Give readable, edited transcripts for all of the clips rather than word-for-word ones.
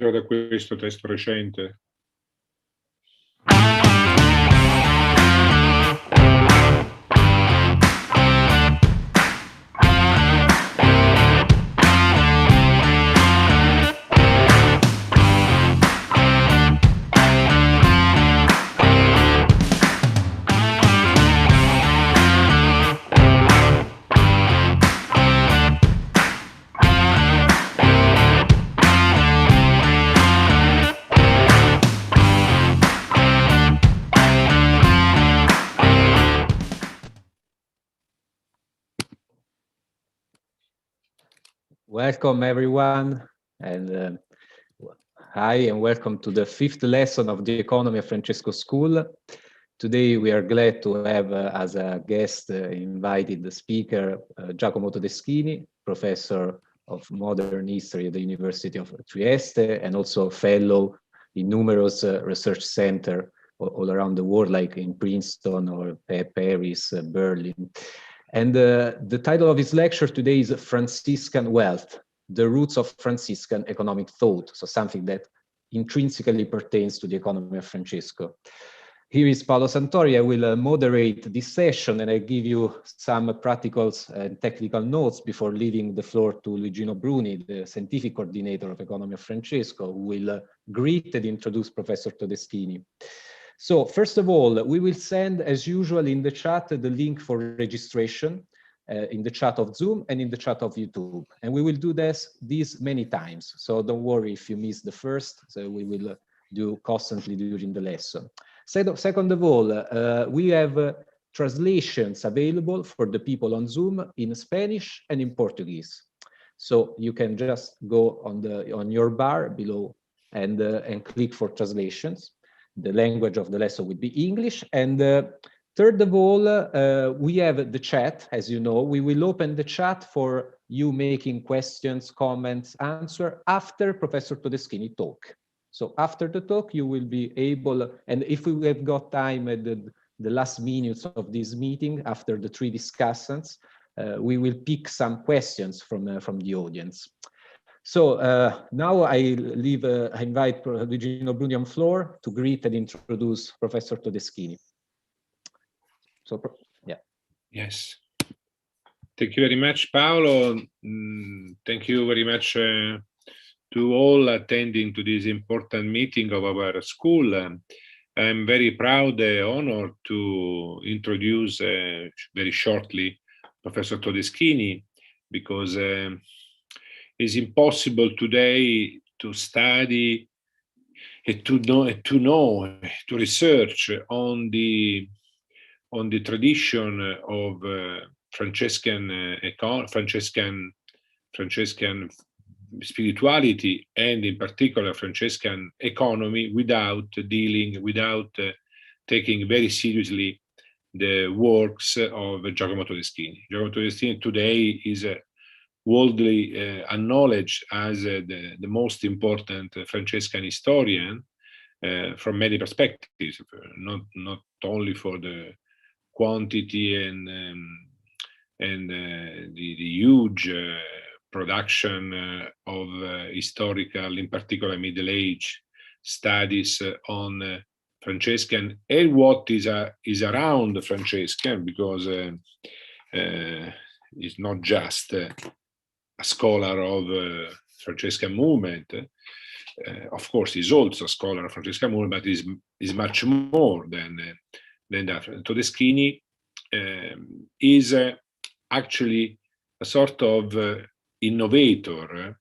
Da questo testo recente. Welcome everyone, and hi and welcome to the 5th lesson of the Economy of Francesco School. Today we are glad to have as a guest invited the speaker Giacomo Tedeschini, professor of modern history at the University of Trieste and also fellow in numerous research centers all around the world, like in Princeton or Paris, Berlin. And the title of his lecture today is Franciscan Wealth, the Roots of Franciscan Economic Thought, so something that intrinsically pertains to the economy of Francesco. Here is Paolo Santori. I will moderate this session and I give you some practical and technical notes before leaving the floor to Luigino Bruni, the scientific coordinator of Economy of Francesco, who will greet and introduce Professor Tedeschini. So first of all, we will send, as usual, in the chat, the link for registration in the chat of Zoom and in the chat of YouTube. And we will do this many times. So don't worry if you miss the first, so we will do constantly during the lesson. Second of all, we have translations available for the people on Zoom in Spanish and in Portuguese. So you can just go on your bar below and click for translations. The language of the lesson will be English. And third of all, we have the chat. As you know, we will open the chat for you making questions, comments, answer after Professor Tedeschini talk. So after the talk, you will be able, and if we have got time at the last minutes of this meeting, after the 3 discussants, we will pick some questions from the audience. So now I invite Luigino Bruni on floor to greet and introduce Professor Tedeschini. So, yeah. Yes. Thank you very much, Paolo. Thank you very much to all attending to this important meeting of our school. I'm very proud and honored to introduce very shortly Professor Tedeschini, because it's impossible today to study and to research on the tradition of Franciscan spirituality and in particular Franciscan economy without taking very seriously the works of Giacomo Tedeschini. Giacomo Tedeschini today is worldly acknowledged as the most important Franciscan historian from many perspectives, not only for the quantity and the huge production of historical, in particular Middle Age studies on Franciscan and what is around Franciscan, because it's not just a scholar of Franciscan movement. Of course, he's also a scholar of Franciscan movement, but is much more than that. Tedeschini is actually a sort of innovator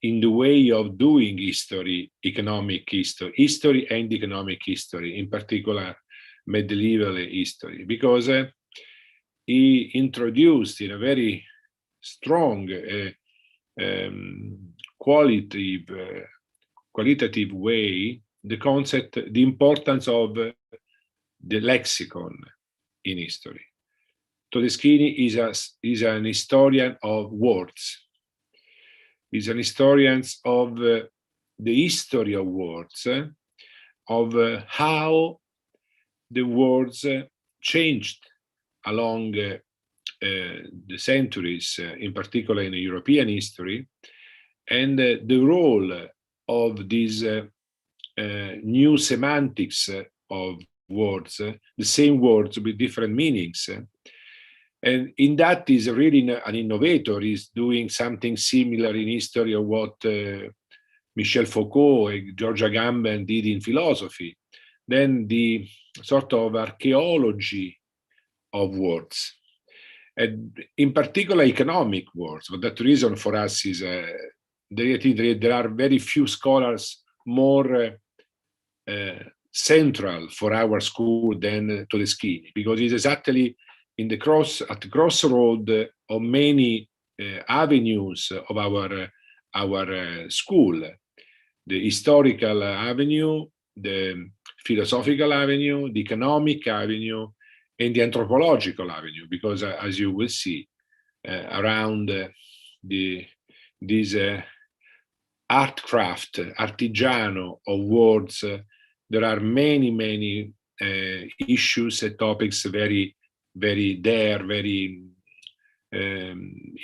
in the way of doing history and economic history, in particular medieval history, because he introduced in a very strong qualitative way the concept, the importance of the lexicon in history. Tedeschini is an historian of words. He's an historian of the history of words, of how the words changed along the centuries, in particular in European history, and the role of these new semantics of words, the same words with different meanings. And in that is really an innovator. He's doing something similar in history of what Michel Foucault and George Agamben did in philosophy. Then the sort of archaeology of words, and in particular economic words. For that reason, for us, is there are very few scholars more central for our school than Tedeschini, because it's exactly at the crossroad of many avenues of our school: the historical avenue, the philosophical avenue, the economic avenue, and the anthropological avenue. Because as you will see around this art craft, artigiano of words, there are many issues and topics very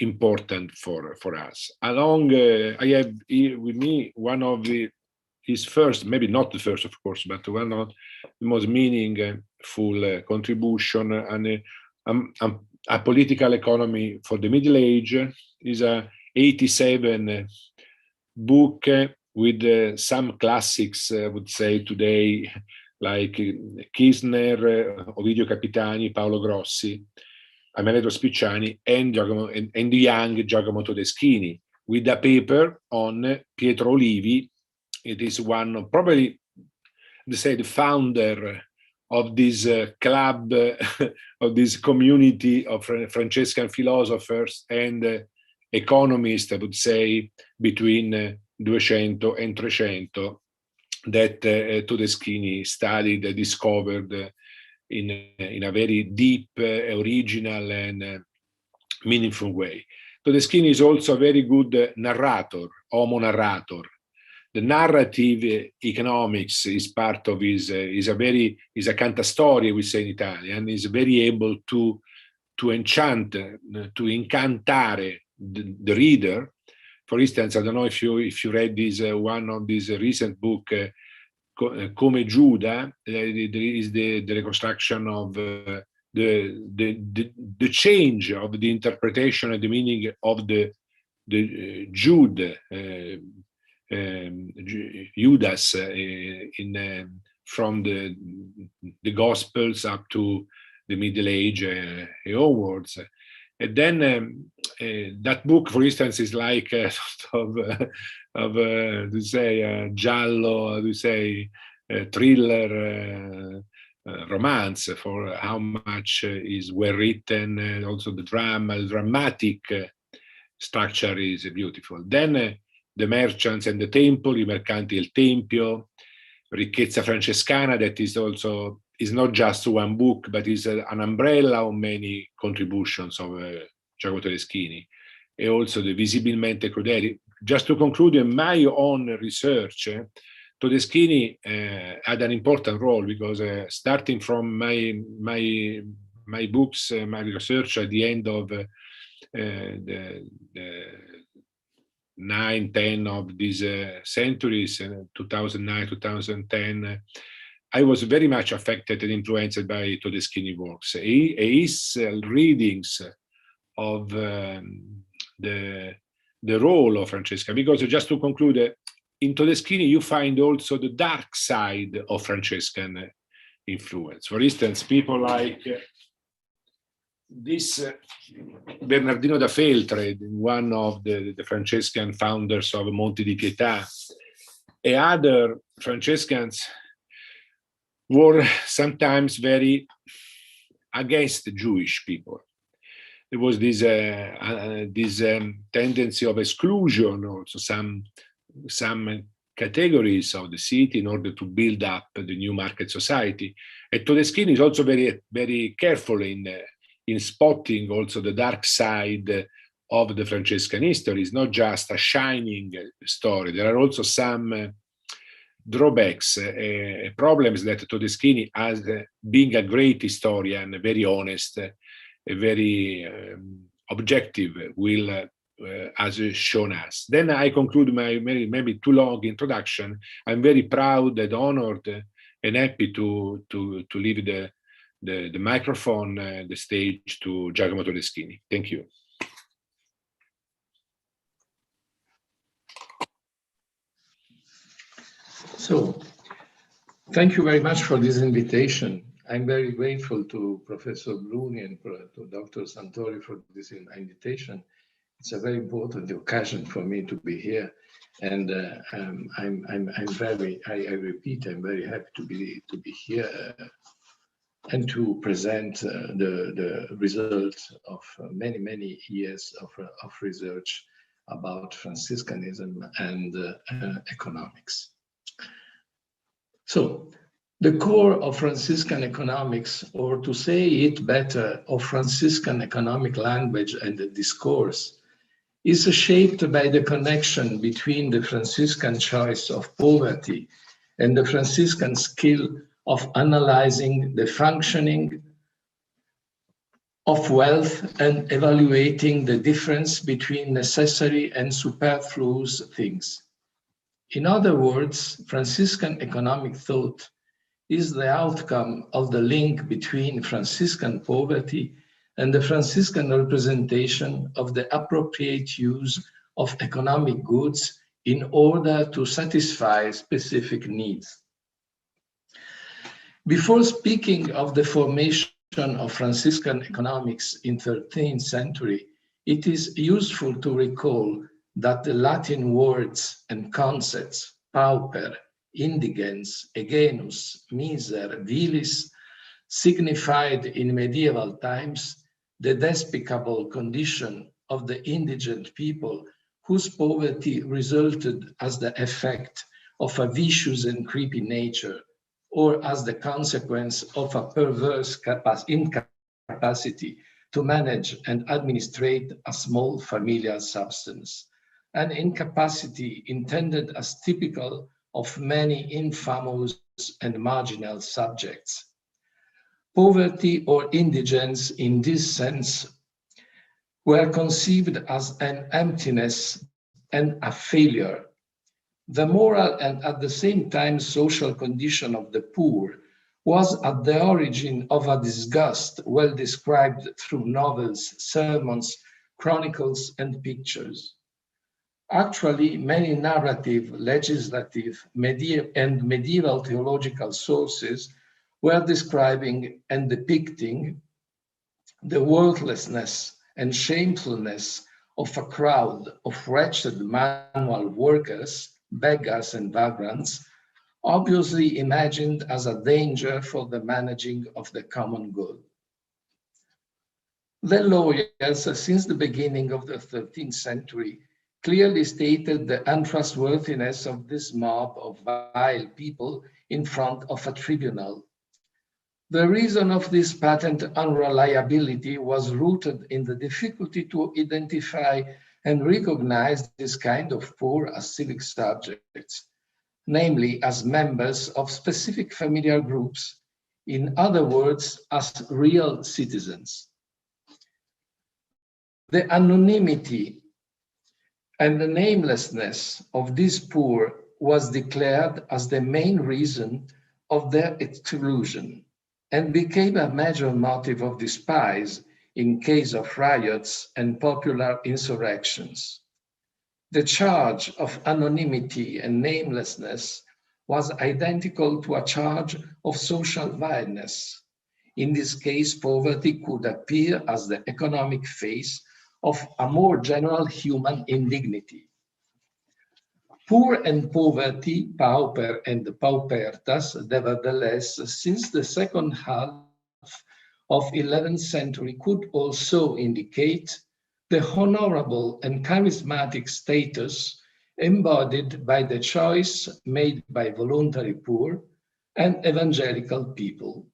important for us. Along, I have here with me one of his first, maybe not the first, of course, but one of the most meaningful contribution, and a political economy for the Middle Age. Is a 87 book with some classics, I would say today, like Kirchner, Ovidio Capitani, Paolo Grossi, Amedeo Spicciani, and the young Giacomo Tedeschini, with a paper on Pietro Olivi. It is one of probably, the founder of this club, of this community of Francescan philosophers and economists, I would say, between 200 and 300, that Tedeschini studied and discovered in a very deep, original, and meaningful way. Tedeschini is also a very good narrator, homo narrator. The narrative economics is part of his, is a cantastorie, we say in Italian, is very able to enchant, to incantare the reader. For instance, I don't know if you read this one of this recent book, Come Giuda. There is the reconstruction of the change of the interpretation and the meaning of the Jude, Judas, from the Gospels up to the Middle Age onwards. And then that book, for instance, is like a sort of to say giallo, to say thriller, romance, for how much is well written. Also the dramatic structure is beautiful. Then The Merchants and the Temple, I Mercanti e il Tempio, Ricchezza Francescana, that is not just one book, but is an umbrella of many contributions of Giacomo Tedeschini, and also the Visibilmente Crudeli. Just to conclude, in my own research, Tedeschini had an important role, because starting from my books, my research at the end of the 9-10 of these centuries, 2009, 2010, I was very much affected and influenced by Tedeschini works. His readings of the role of Francesca, because just to conclude, in Tedeschini you find also the dark side of Francescan influence. For instance, people like this Bernardino da Feltre, one of the Francescan founders of Monte di Pietà, and other Francescans were sometimes very against the Jewish people. There was this tendency of exclusion, also some categories of the city, in order to build up the new market society. And Tedeschini is also very, very careful in spotting also the dark side of the Francescan history. It's not just a shining story. There are also some drawbacks, problems that Tedeschini, as being a great historian, very honest, very objective, will has shown us. Then I conclude my maybe too long introduction. I'm very proud and honored and happy to leave the microphone, the stage to Giacomo Tedeschini. Thank you. So, thank you very much for this invitation. I'm very grateful to Professor Bruni and to Dr. Santori for this invitation. It's a very important occasion for me to be here, and I'm very, I repeat, I'm very happy to be here and to present the results of many years of research about Franciscanism and economics. So, the core of Franciscan economics, or to say it better, of Franciscan economic language and the discourse, is shaped by the connection between the Franciscan choice of poverty and the Franciscan skill of analyzing the functioning of wealth and evaluating the difference between necessary and superfluous things. In other words, Franciscan economic thought is the outcome of the link between Franciscan poverty and the Franciscan representation of the appropriate use of economic goods in order to satisfy specific needs. Before speaking of the formation of Franciscan economics in the 13th century, it is useful to recall that the Latin words and concepts, pauper, indigens, agenus, miser, vilis, signified in medieval times the despicable condition of the indigent people whose poverty resulted as the effect of a vicious and creepy nature, or as the consequence of a perverse incapacity to manage and administrate a small familial substance, an incapacity intended as typical of many infamous and marginal subjects. Poverty or indigence in this sense were conceived as an emptiness and a failure. The moral and at the same time social condition of the poor was at the origin of a disgust well described through novels, sermons, chronicles, and pictures. Actually, many narrative, legislative, and medieval theological sources were describing and depicting the worthlessness and shamefulness of a crowd of wretched manual workers, beggars and vagrants, obviously imagined as a danger for the managing of the common good. The lawyers, since the beginning of the 13th century, clearly stated the untrustworthiness of this mob of vile people in front of a tribunal. The reason of this patent unreliability was rooted in the difficulty to identify and recognize this kind of poor as civic subjects, namely as members of specific familial groups, in other words, as real citizens. The anonymity and the namelessness of these poor was declared as the main reason of their exclusion and became a major motive of despise in case of riots and popular insurrections. The charge of anonymity and namelessness was identical to a charge of social vileness. In this case, poverty could appear as the economic face of a more general human indignity. Poor and poverty, pauper and paupertas, nevertheless, since the second half of 11th century could also indicate the honorable and charismatic status embodied by the choice made by voluntary poor and evangelical people.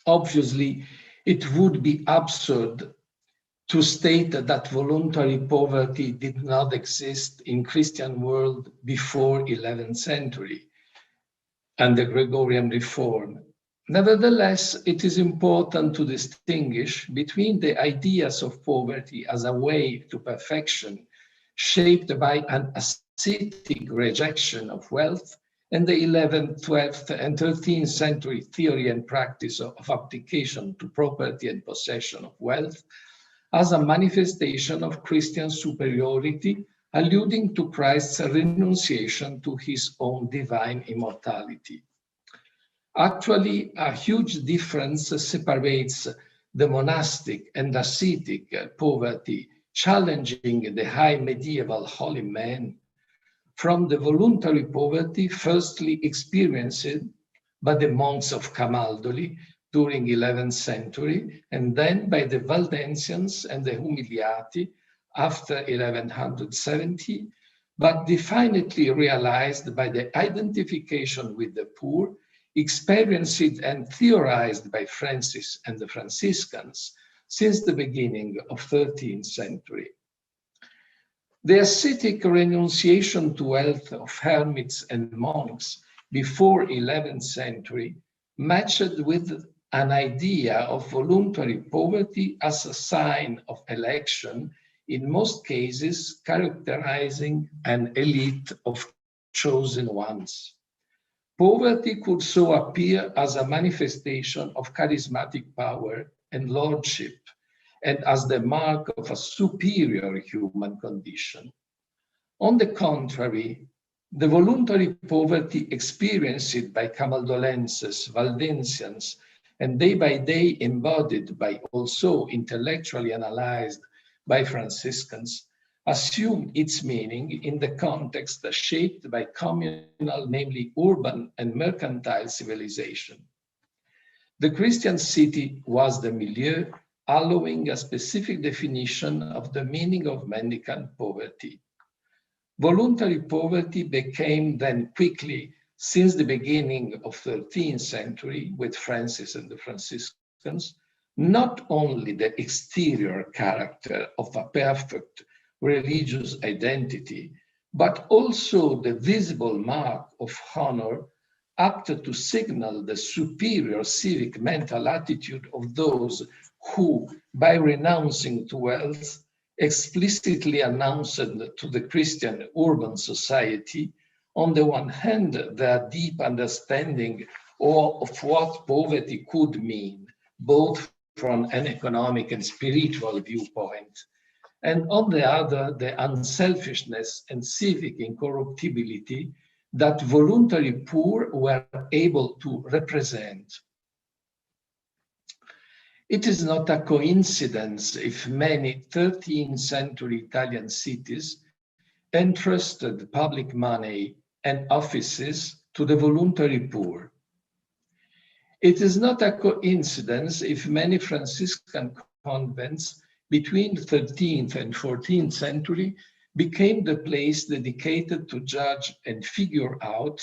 Obviously, it would be absurd to state that voluntary poverty did not exist in Christian world before 11th century and the Gregorian reform. Nevertheless, it is important to distinguish between the ideas of poverty as a way to perfection, shaped by an ascetic rejection of wealth, and the 11th, 12th, and 13th century theory and practice of abdication to property and possession of wealth, as a manifestation of Christian superiority, alluding to Christ's renunciation to his own divine immortality. Actually, a huge difference separates the monastic and ascetic poverty, challenging the high medieval holy man, from the voluntary poverty firstly experienced by the monks of Camaldoli during 11th century, and then by the Valdensians and the Umiliati after 1170, but definitely realized by the identification with the poor, experienced and theorized by Francis and the Franciscans since the beginning of 13th century. The ascetic renunciation to wealth of hermits and monks before 11th century matched with an idea of voluntary poverty as a sign of election, in most cases characterizing an elite of chosen ones. Poverty could so appear as a manifestation of charismatic power and lordship, and as the mark of a superior human condition. On the contrary, the voluntary poverty experienced by Camaldolenses, Valdensians, and day by day embodied by also intellectually analyzed by Franciscans, assumed its meaning in the context shaped by communal, namely urban and mercantile civilization. The Christian city was the milieu, allowing a specific definition of the meaning of mendicant poverty. Voluntary poverty became then quickly, since the beginning of 13th century with Francis and the Franciscans, not only the exterior character of a perfect religious identity, but also the visible mark of honor acted to signal the superior civic mental attitude of those who, by renouncing to wealth, explicitly announced to the Christian urban society, on the one hand, their deep understanding of what poverty could mean, both from an economic and spiritual viewpoint, and on the other, the unselfishness and civic incorruptibility that voluntary poor were able to represent. It is not a coincidence if many 13th century Italian cities entrusted public money and offices to the voluntary poor. It is not a coincidence if many Franciscan convents between the 13th and 14th century became the place dedicated to judge and figure out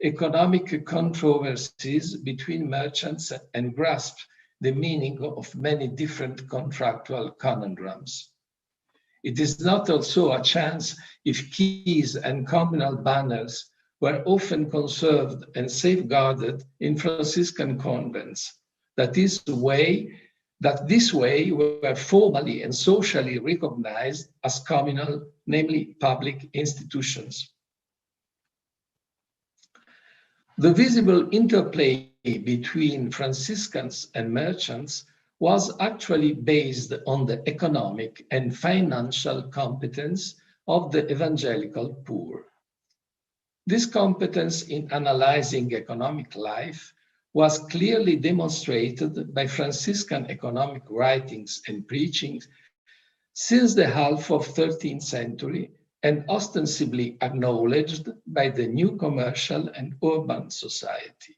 economic controversies between merchants and grasp the meaning of many different contractual conundrums. It is not also a chance if keys and communal banners were often conserved and safeguarded in Franciscan convents, that this way were formally and socially recognized as communal, namely public institutions. The visible interplay between Franciscans and merchants was actually based on the economic and financial competence of the evangelical poor. This competence in analyzing economic life was clearly demonstrated by Franciscan economic writings and preachings since the half of 13th century, and ostensibly acknowledged by the new commercial and urban society.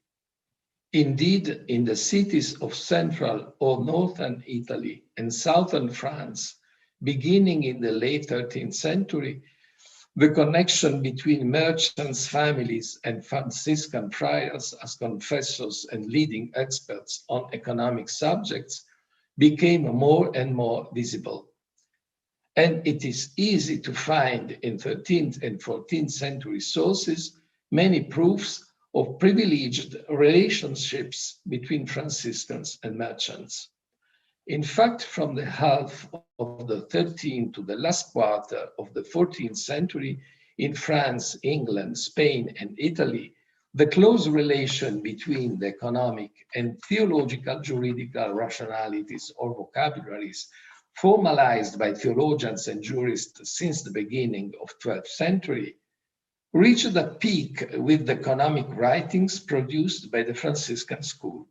Indeed, in the cities of central or northern Italy and southern France, beginning in the late 13th century, the connection between merchants' families and Franciscan friars as confessors and leading experts on economic subjects became more and more visible. And it is easy to find in 13th and 14th century sources many proofs of privileged relationships between Franciscans and merchants. In fact, from the half of the 13th to the last quarter of the 14th century, in France, England, Spain, and Italy, the close relation between the economic and theological juridical rationalities or vocabularies formalized by theologians and jurists since the beginning of 12th century reached a peak with the economic writings produced by the Franciscan school.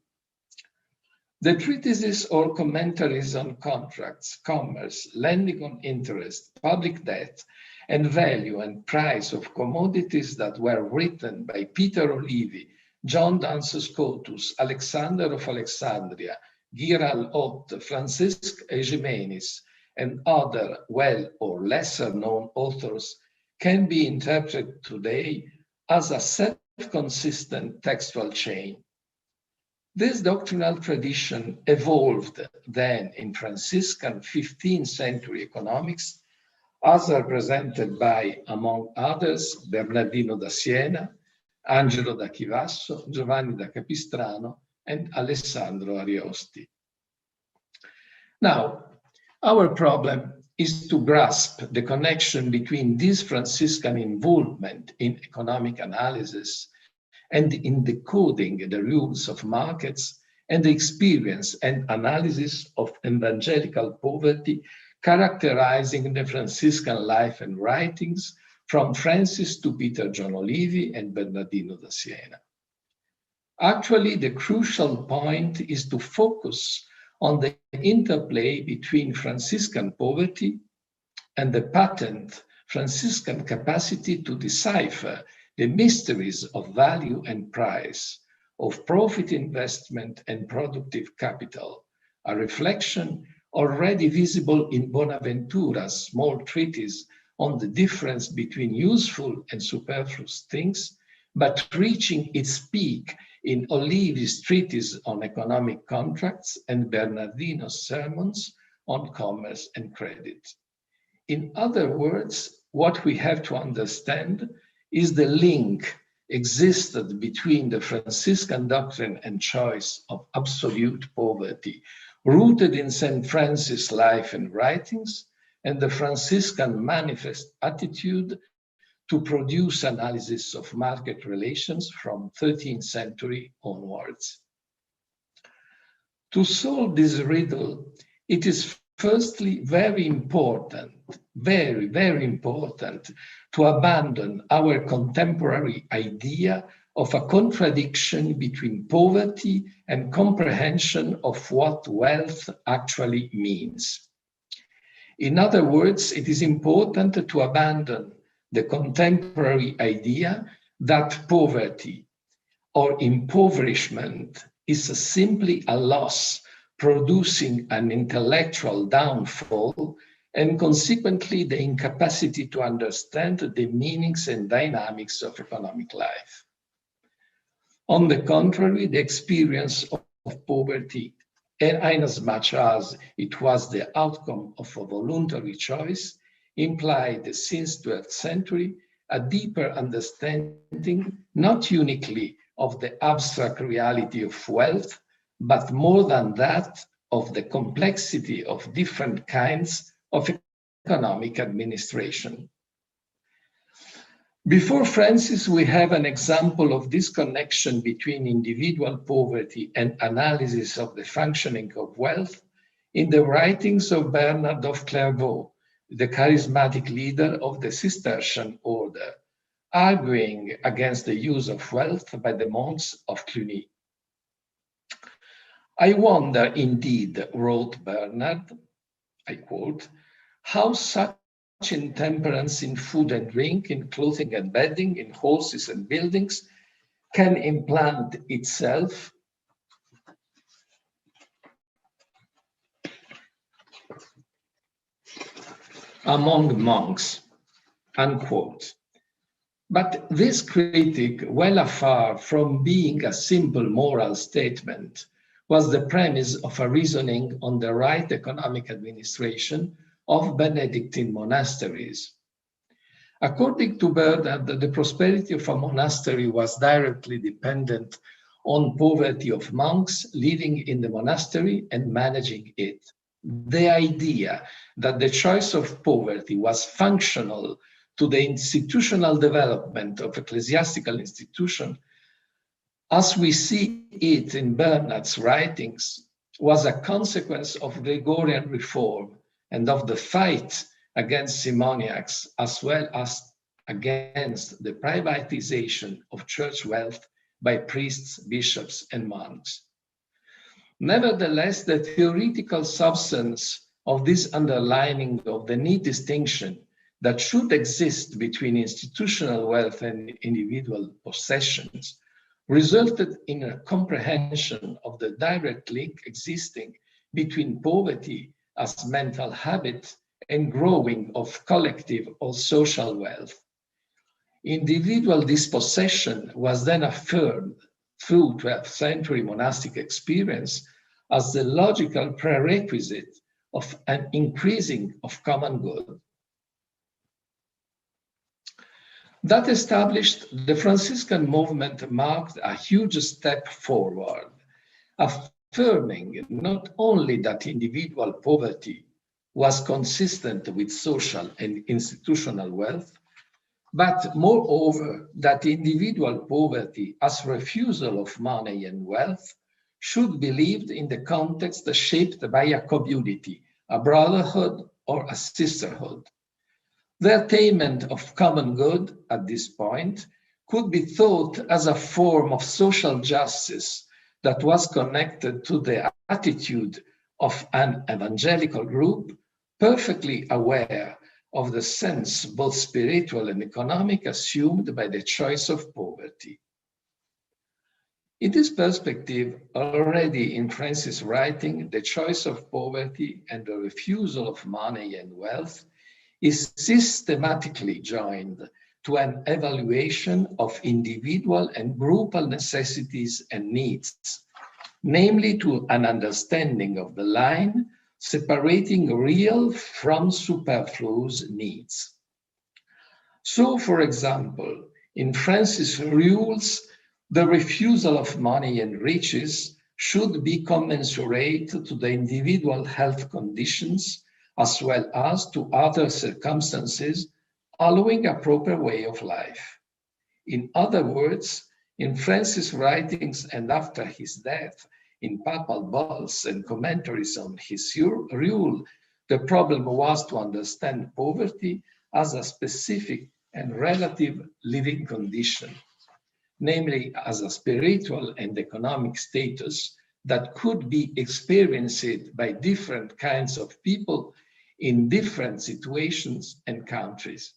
The treatises or commentaries on contracts, commerce, lending on interest, public debt, and value and price of commodities that were written by Peter Olivi, John Duns Scotus, Alexander of Alexandria, Giral Ott, Francisque Egemenis, and other well or lesser known authors can be interpreted today as a self-consistent textual chain. This doctrinal tradition evolved then in Franciscan 15th century economics as represented by, among others, Bernardino da Siena, Angelo da Chivasso, Giovanni da Capistrano, and Alessandro Ariosti. Now, our problem is to grasp the connection between this Franciscan involvement in economic analysis and in decoding the rules of markets and the experience and analysis of evangelical poverty characterizing the Franciscan life and writings from Francis to Peter John Olivi and Bernardino da Siena. Actually, the crucial point is to focus on the interplay between Franciscan poverty and the patent Franciscan capacity to decipher the mysteries of value and price, of profit investment and productive capital, a reflection already visible in Bonaventura's small treatise on the difference between useful and superfluous things, but reaching its peak in Olivi's treatise on economic contracts and Bernardino's sermons on commerce and credit. In other words, what we have to understand is the link existed between the Franciscan doctrine and choice of absolute poverty, rooted in St. Francis' life and writings, and the Franciscan manifest attitude to produce analysis of market relations from 13th century onwards. To solve this riddle, it is firstly very important, very important, to abandon our contemporary idea of a contradiction between poverty and comprehension of what wealth actually means. In other words, it is important to abandon the contemporary idea that poverty or impoverishment is simply a loss producing an intellectual downfall and consequently the incapacity to understand the meanings and dynamics of economic life. On the contrary, the experience of poverty, inasmuch as it was the outcome of a voluntary choice, implied since 12th century a deeper understanding, not uniquely of the abstract reality of wealth, but more than that, of the complexity of different kinds of economic administration. Before Francis, we have an example of this connection between individual poverty and analysis of the functioning of wealth in the writings of Bernard of Clairvaux, the charismatic leader of the Cistercian order, arguing against the use of wealth by the monks of Cluny. I wonder indeed, wrote Bernard, I quote, how such intemperance in food and drink, in clothing and bedding, in horses and buildings, can implant itself among monks, unquote. But this critique, well afar from being a simple moral statement, was the premise of a reasoning on the right economic administration of Benedictine monasteries. According to Bernard, the prosperity of a monastery was directly dependent on poverty of monks living in the monastery and managing it. The idea that the choice of poverty was functional to the institutional development of ecclesiastical institution, as we see it in Bernard's writings, was a consequence of Gregorian reform and of the fight against simoniacs, as well as against the privatization of church wealth by priests, bishops, and monks. Nevertheless, the theoretical substance of this underlining of the neat distinction that should exist between institutional wealth and individual possessions resulted in a comprehension of the direct link existing between poverty as mental habit and growing of collective or social wealth. Individual dispossession was then affirmed through 12th century monastic experience as the logical prerequisite of an increasing of common good. That established, the Franciscan movement marked a huge step forward, affirming not only that individual poverty was consistent with social and institutional wealth, but moreover that individual poverty as refusal of money and wealth should be lived in the context shaped by a community, a brotherhood or a sisterhood. The attainment of common good at this point could be thought as a form of social justice that was connected to the attitude of an evangelical group perfectly aware of the sense, both spiritual and economic, assumed by the choice of poverty. In this perspective, already in Francis' writing, the choice of poverty and the refusal of money and wealth is systematically joined to an evaluation of individual and groupal necessities and needs, namely to an understanding of the line separating real from superfluous needs. So, for example, in Francis' rules, the refusal of money and riches should be commensurate to the individual health conditions as well as to other circumstances, allowing a proper way of life. In other words, in Francis' writings and after his death, in papal bulls and commentaries on his rule, the problem was to understand poverty as a specific and relative living condition, namely as a spiritual and economic status that could be experienced by different kinds of people in different situations and countries.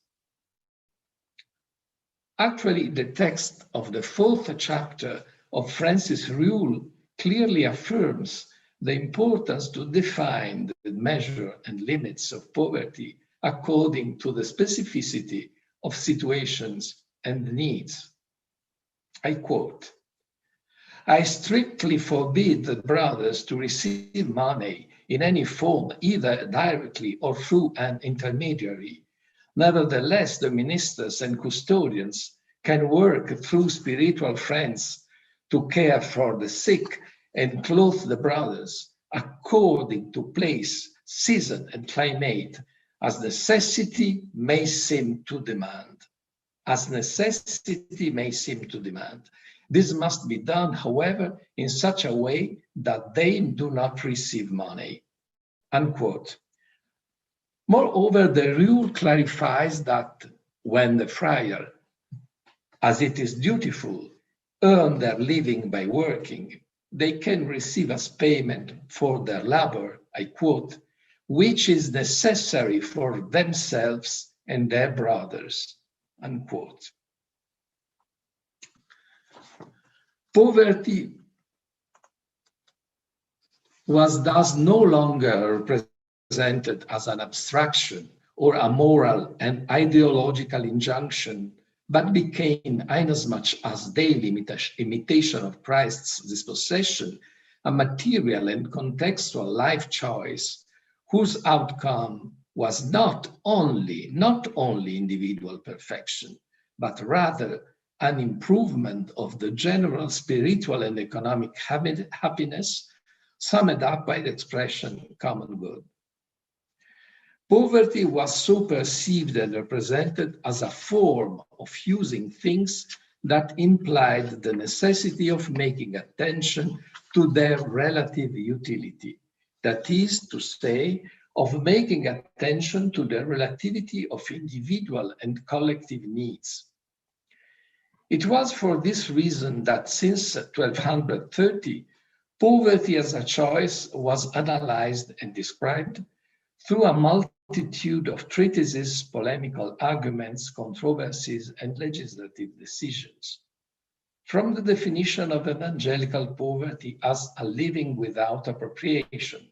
Actually, the text of the 4th chapter of Francis' rule clearly affirms the importance to define the measure and limits of poverty according to the specificity of situations and needs. I quote, "I strictly forbid the brothers to receive money in any form, either directly or through an intermediary. Nevertheless, the ministers and custodians can work through spiritual friends to care for the sick and clothe the brothers according to place, season, and climate, as necessity may seem to demand. As necessity may seem to demand. This must be done, however, in such a way that they do not receive money." Unquote. Moreover, the rule clarifies that when the friar, as it is dutiful, earn their living by working, they can receive as payment for their labor, I quote, "which is necessary for themselves and their brothers," unquote. Poverty was thus no longer represented as an abstraction or a moral and ideological injunction, but became, inasmuch as daily imitation of Christ's dispossession, a material and contextual life choice whose outcome was not only individual perfection, but rather an improvement of the general spiritual and economic happiness, summed up by the expression common good. Poverty was so perceived and represented as a form of using things that implied the necessity of making attention to their relative utility. That is to say, of making attention to the relativity of individual and collective needs. It was for this reason that since 1230, poverty as a choice was analyzed and described through a multitude of treatises, polemical arguments, controversies, and legislative decisions. From the definition of evangelical poverty as a living without appropriation,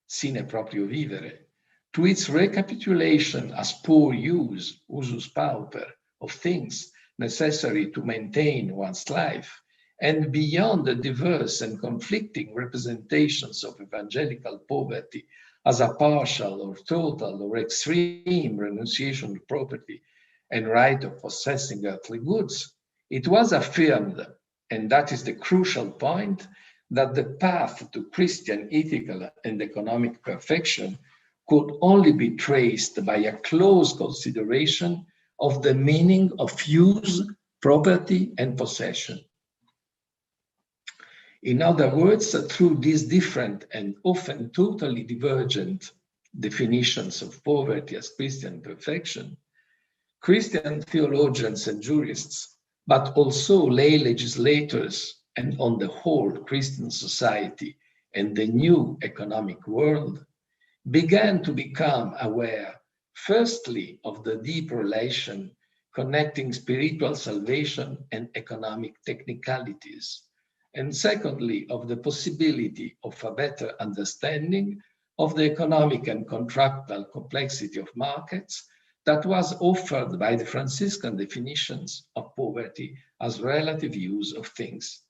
sine proprio vivere, to its recapitulation as poor use, usus pauper, of things necessary to maintain one's life, and beyond the diverse and conflicting representations of evangelical poverty as a partial or total or extreme renunciation to property and right of possessing earthly goods, it was affirmed, and that is the crucial point, that the path to Christian ethical and economic perfection could only be traced by a close consideration of the meaning of use, property, and possession. In other words, through these different and often totally divergent definitions of poverty as Christian perfection, Christian theologians and jurists, but also lay legislators and on the whole Christian society and the new economic world, began to become aware, firstly, of the deep relation connecting spiritual salvation and economic technicalities, and secondly, of the possibility of a better understanding of the economic and contractual complexity of markets that was offered by the Franciscan definitions of poverty as relative use of things.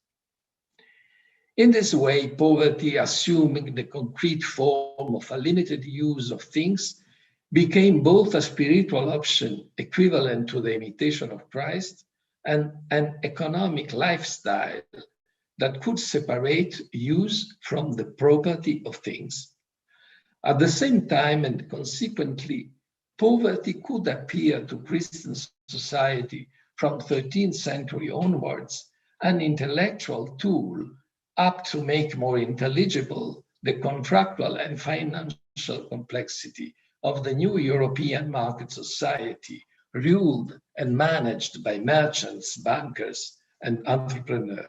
In this way, poverty, assuming the concrete form of a limited use of things, became both a spiritual option equivalent to the imitation of Christ and an economic lifestyle that could separate use from the property of things. At the same time, and consequently, poverty could appear to Christian society from 13th century onwards an intellectual tool apt to make more intelligible the contractual and financial complexity of the new European market society, ruled and managed by merchants, bankers, and entrepreneurs.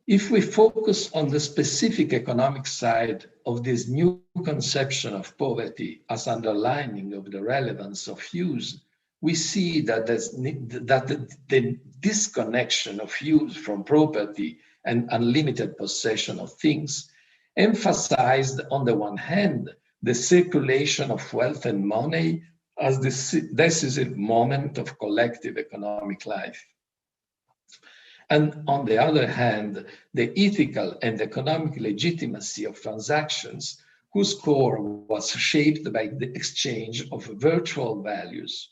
If we focus on the specific economic side of this new conception of poverty as underlining of the relevance of use, we see that the disconnection of use from property and unlimited possession of things emphasized, on the one hand, the circulation of wealth and money as the decisive moment of collective economic life. And on the other hand, the ethical and economic legitimacy of transactions whose core was shaped by the exchange of virtual values.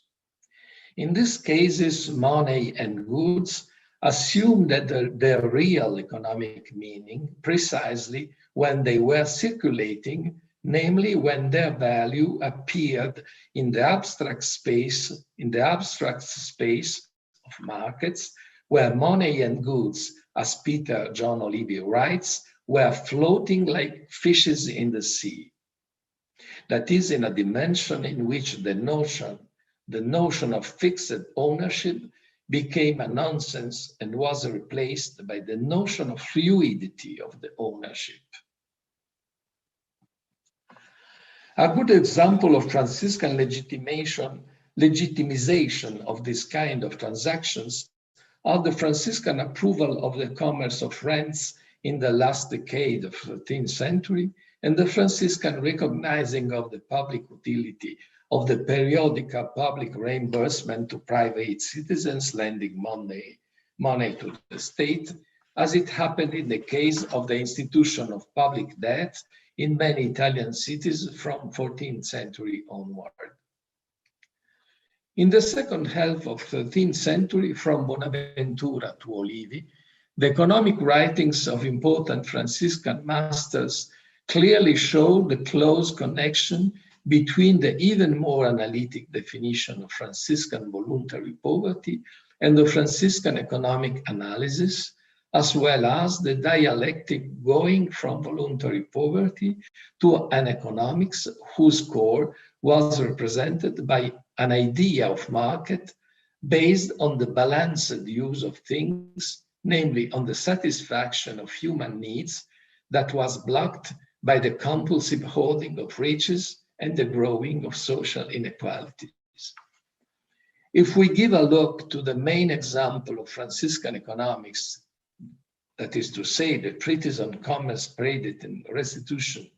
In these cases, money and goods assumed their real economic meaning precisely when they were circulating, namely when their value appeared in the abstract space of markets, where money and goods, as Peter John Olivier writes, were floating like fishes in the sea. That is, in a dimension in which the notion of fixed ownership became a nonsense and was replaced by the notion of fluidity of the ownership. A good example of Franciscan legitimization of this kind of transactions are the Franciscan approval of the commerce of rents in the last decade of the 13th century and the Franciscan recognizing of the public utility of the periodical public reimbursement to private citizens lending money to the state, as it happened in the case of the institution of public debt in many Italian cities from 14th century onward. In the second half of 13th century, from Bonaventura to Olivi, the economic writings of important Franciscan masters clearly show the close connection between the even more analytic definition of Franciscan voluntary poverty and the Franciscan economic analysis, as well as the dialectic going from voluntary poverty to an economics whose core was represented by an idea of market based on the balanced use of things, namely on the satisfaction of human needs that was blocked by the compulsive hoarding of riches and the growing of social inequalities. If we give a look to the main example of Franciscan economics, that is to say, the treatise on commerce, credit, and restitution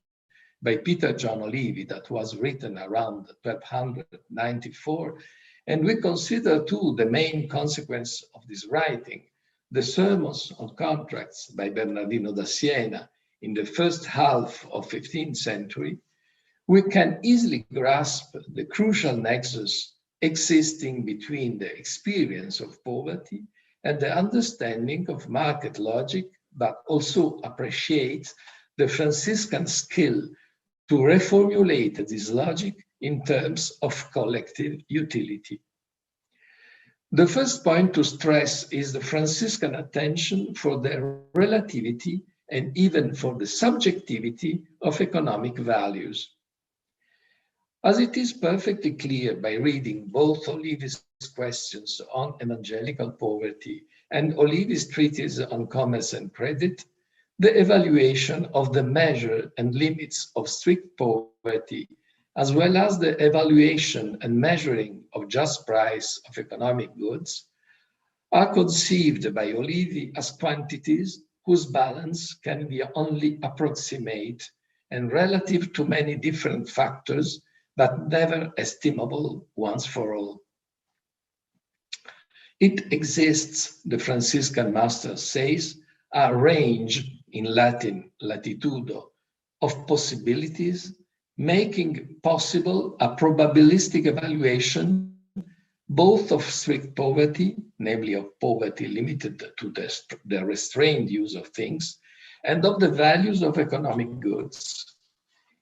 by Peter John Olivi that was written around 1294, and we consider too the main consequence of this writing, the sermons on contracts by Bernardino da Siena in the first half of 15th century, we can easily grasp the crucial nexus existing between the experience of poverty and the understanding of market logic, but also appreciates the Franciscan skill to reformulate this logic in terms of collective utility. The first point to stress is the Franciscan attention for the relativity and even for the subjectivity of economic values. As it is perfectly clear by reading both Olivi's questions on evangelical poverty and Olivi's treatise on commerce and credit, the evaluation of the measure and limits of strict poverty, as well as the evaluation and measuring of just price of economic goods, are conceived by Olivi as quantities whose balance can be only approximate and relative to many different factors, but never estimable once for all. It exists, the Franciscan master says, a range, in Latin, latitudo, of possibilities, making possible a probabilistic evaluation both of strict poverty, namely of poverty limited to the restrained use of things, and of the values of economic goods.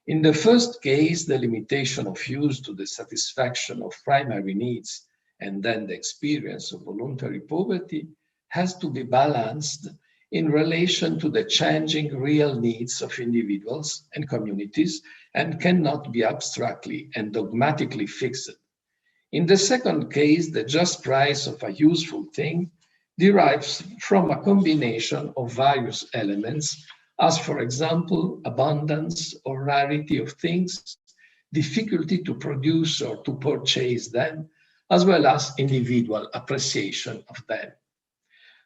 In the first case, the limitation of use to the satisfaction of primary needs and then the experience of voluntary poverty has to be balanced in relation to the changing real needs of individuals and communities and cannot be abstractly and dogmatically fixed. In the second case, the just price of a useful thing derives from a combination of various elements, as for example, abundance or rarity of things, difficulty to produce or to purchase them, as well as individual appreciation of them.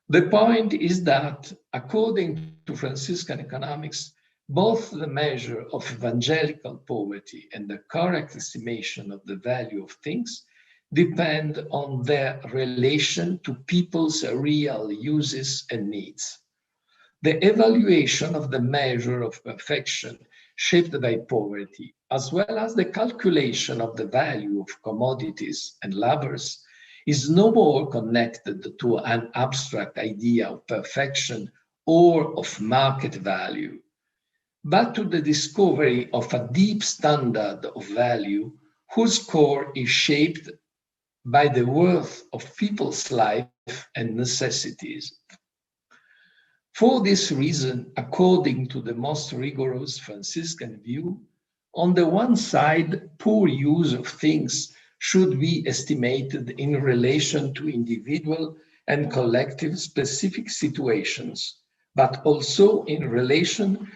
The point is that, according to Franciscan economics, both the measure of evangelical poverty and the correct estimation of the value of things depend on their relation to people's real uses and needs. The evaluation of the measure of perfection shaped by poverty, as well as the calculation of the value of commodities and labors, is no more connected to an abstract idea of perfection or of market value, but to the discovery of a deep standard of value whose core is shaped by the worth of people's life and necessities. For this reason, according to the most rigorous Franciscan view, on the one side, poor use of things should be estimated in relation to individual and collective specific situations, but also in relation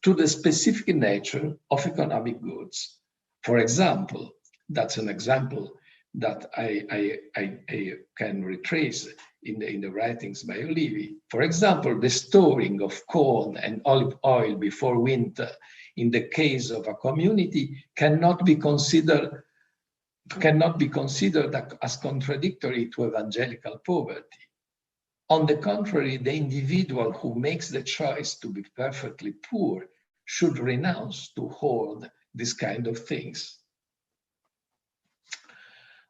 to the specific nature of economic goods. For example, that's an example that I can retrace in the writings by Olivi. For example, the storing of corn and olive oil before winter in the case of a community cannot be considered as contradictory to evangelical poverty. On the contrary, the individual who makes the choice to be perfectly poor should renounce to hoard this kind of things.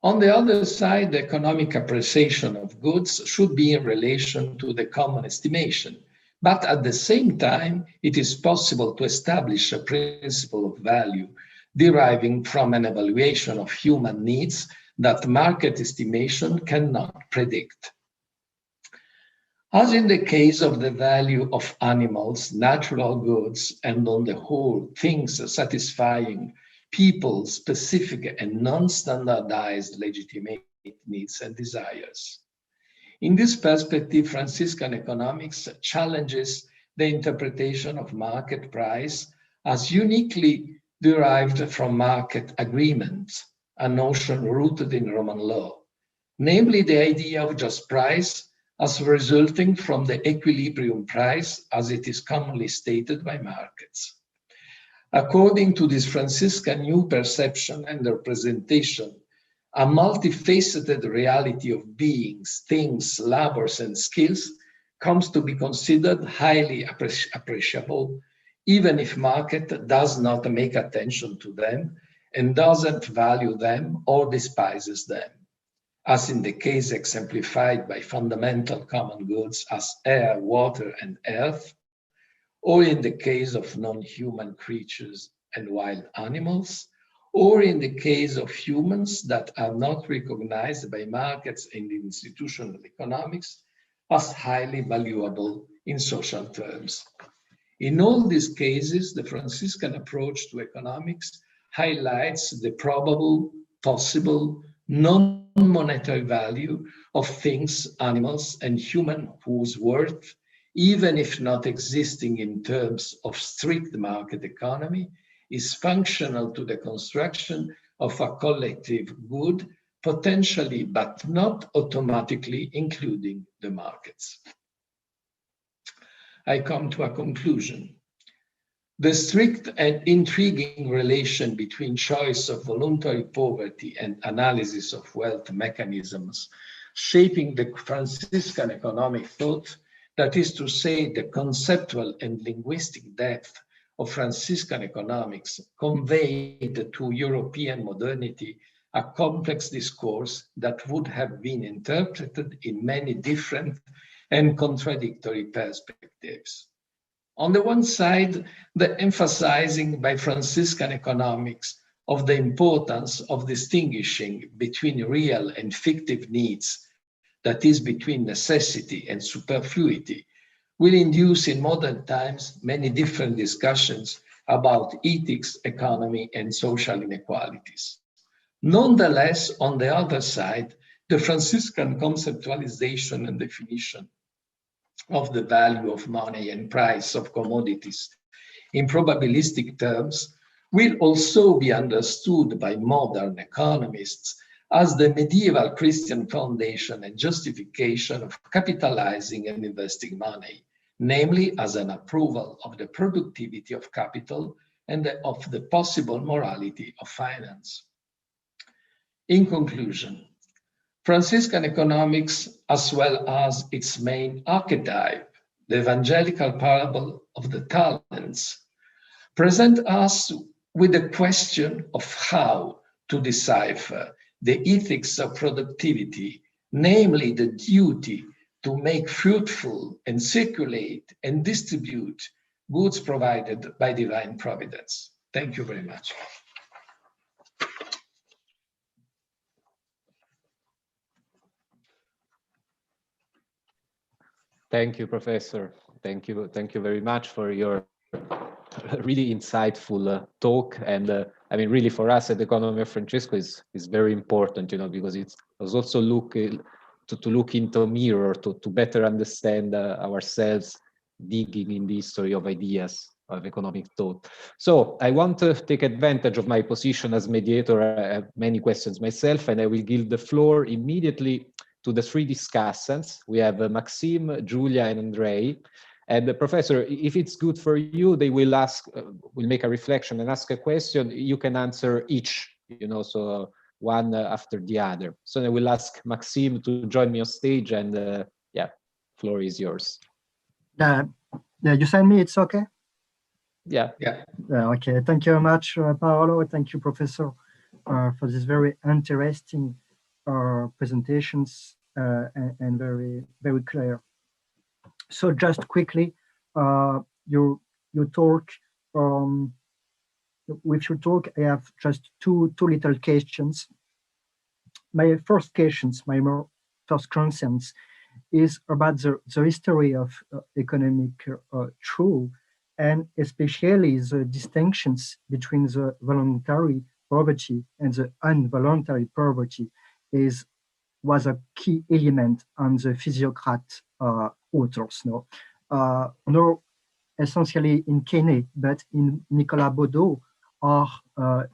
On the other side, the economic appreciation of goods should be in relation to the common estimation, but at the same time, it is possible to establish a principle of value deriving from an evaluation of human needs that market estimation cannot predict. As in the case of the value of animals, natural goods, and on the whole, things satisfying people's specific and non-standardized legitimate needs and desires. In this perspective, Franciscan economics challenges the interpretation of market price as uniquely derived from market agreements, a notion rooted in Roman law, namely the idea of just price as resulting from the equilibrium price as it is commonly stated by markets. According to this Franciscan new perception and representation, a multifaceted reality of beings, things, labors, and skills comes to be considered highly appreciable, even if market does not make attention to them and doesn't value them or despises them, as in the case exemplified by fundamental common goods as air, water, and earth, or in the case of non-human creatures and wild animals, or in the case of humans that are not recognized by markets and institutional economics as highly valuable in social terms. In all these cases, the Franciscan approach to economics highlights the probable, possible, non-monetary value of things, animals, and human whose worth, even if not existing in terms of strict market economy, is functional to the construction of a collective good, potentially but not automatically including the markets. I come to a conclusion. The strict and intriguing relation between choice of voluntary poverty and analysis of wealth mechanisms shaping the Franciscan economic thought, that is to say, the conceptual and linguistic depth of Franciscan economics, conveyed to European modernity a complex discourse that would have been interpreted in many different and contradictory perspectives. On the one side, the emphasizing by Franciscan economics of the importance of distinguishing between real and fictive needs, that is, between necessity and superfluity, will induce in modern times many different discussions about ethics, economy, and social inequalities. Nonetheless, on the other side, the Franciscan conceptualization and definition of the value of money and price of commodities in probabilistic terms will also be understood by modern economists as the medieval Christian foundation and justification of capitalizing and investing money, namely as an approval of the productivity of capital and of the possible morality of finance. In conclusion, Franciscan economics, as well as its main archetype, the evangelical parable of the talents, present us with the question of how to decipher the ethics of productivity, namely the duty to make fruitful and circulate and distribute goods provided by divine providence. Thank you very much. Thank you, Professor. Thank you very much for your really insightful talk. And I mean, really for us at the Economy of Francesco is very important, you know, because it's also look to look into a mirror to better understand ourselves, digging in the history of ideas of economic thought. So I want to take advantage of my position as mediator. I have many questions myself, and I will give the floor immediately to the three discussants. We have Maxime, Giulia, and Andrei. And the professor, if it's good for you, they will ask, will make a reflection and ask a question. You can answer each, you know, so one after the other. So I will ask Maxime to join me on stage, and yeah, floor is yours. Yeah, you send me, it's okay? Yeah. Okay, thank you very much, Paolo. Thank you, Professor, for this very interesting presentations and very, very clear. So just quickly, you talk, with your talk, I have just two little questions. My first questions, my first concerns is about the history of economic truth, and especially the distinctions between the voluntary poverty and the involuntary poverty was a key element on the physiocrat authors. No, essentially in Keynes, but in Nicolas Baudot or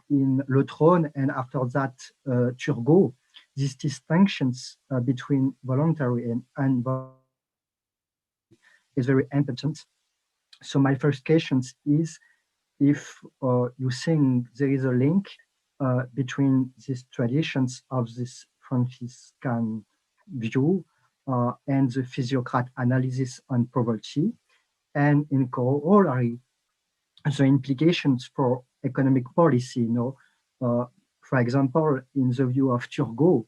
in Le Trône, and after that Turgot, these distinctions between voluntary and involuntary is very important. So my first question is if you think there is a link between these traditions of this Franciscan view and the physiocrat analysis on poverty, and in corollary, the implications for economic policy. For example, in the view of Turgot,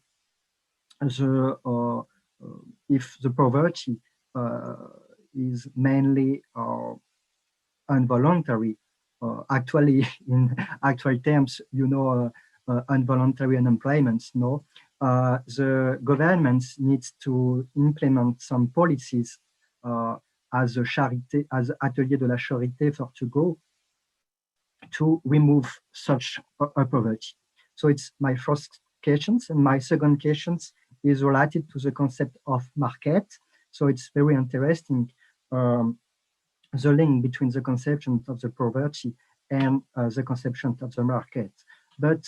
if the poverty is mainly involuntary, actually, in actual terms, involuntary unemployment, the government needs to implement some policies as Atelier de la Charité for Turgot to remove such a poverty. So it's my first question. And my second question is related to the concept of market. So it's very interesting, the link between the conception of the poverty and the conception of the market. But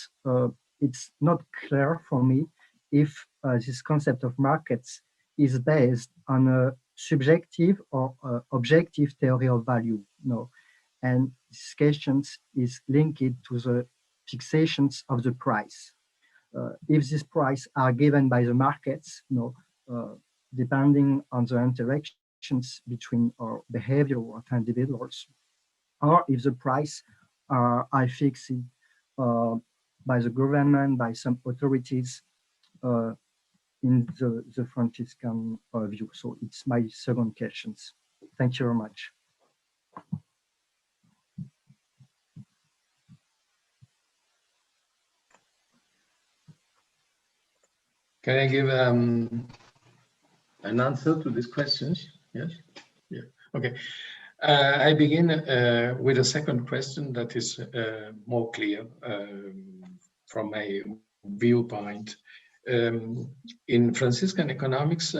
it's not clear for me if this concept of markets is based on a subjective or objective theory of value. And this question is linked to the fixations of the price. If these prices are given by the markets, depending on the interactions between our behavior of individuals, or if the price are fixed by the government, by some authorities in the Franciscan view. So it's my second question. Thank you very much. Can I give an answer to these questions? Yes? Yeah. Okay. I begin with a second question that is more clear from my viewpoint. In Franciscan economics,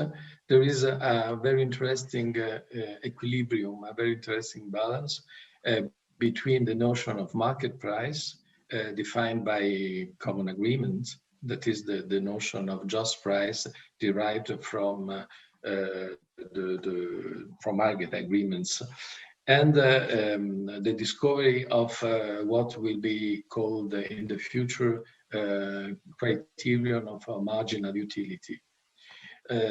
there is a very interesting equilibrium, a very interesting balance between the notion of market price defined by common agreement, that is the notion of just price derived from from market agreements, and the discovery of what will be called in the future criterion of marginal utility.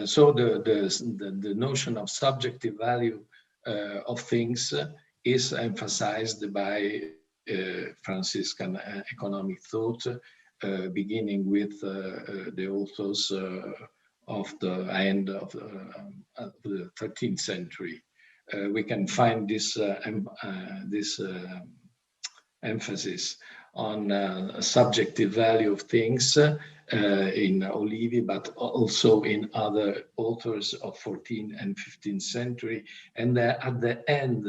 So the notion of subjective value of things is emphasized by Franciscan economic thought, beginning with the authors of the end of the 13th century. We can find this emphasis on subjective value of things in Olivi, but also in other authors of 14th and 15th century. And at the end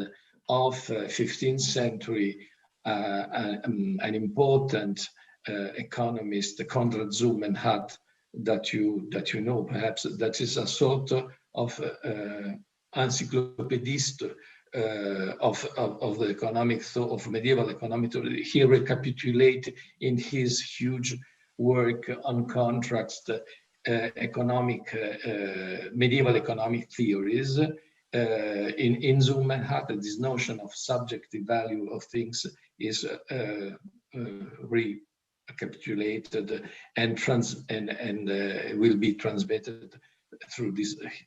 of 15th century, an important economist, Konrad Zuman, had that you know perhaps, that is a sort of encyclopedist of the economic thought, of medieval economic thought. He recapitulated in his huge work on contracts medieval economic theories. In Zuman had this notion of subjective value of things is recapitulated and will be transmitted through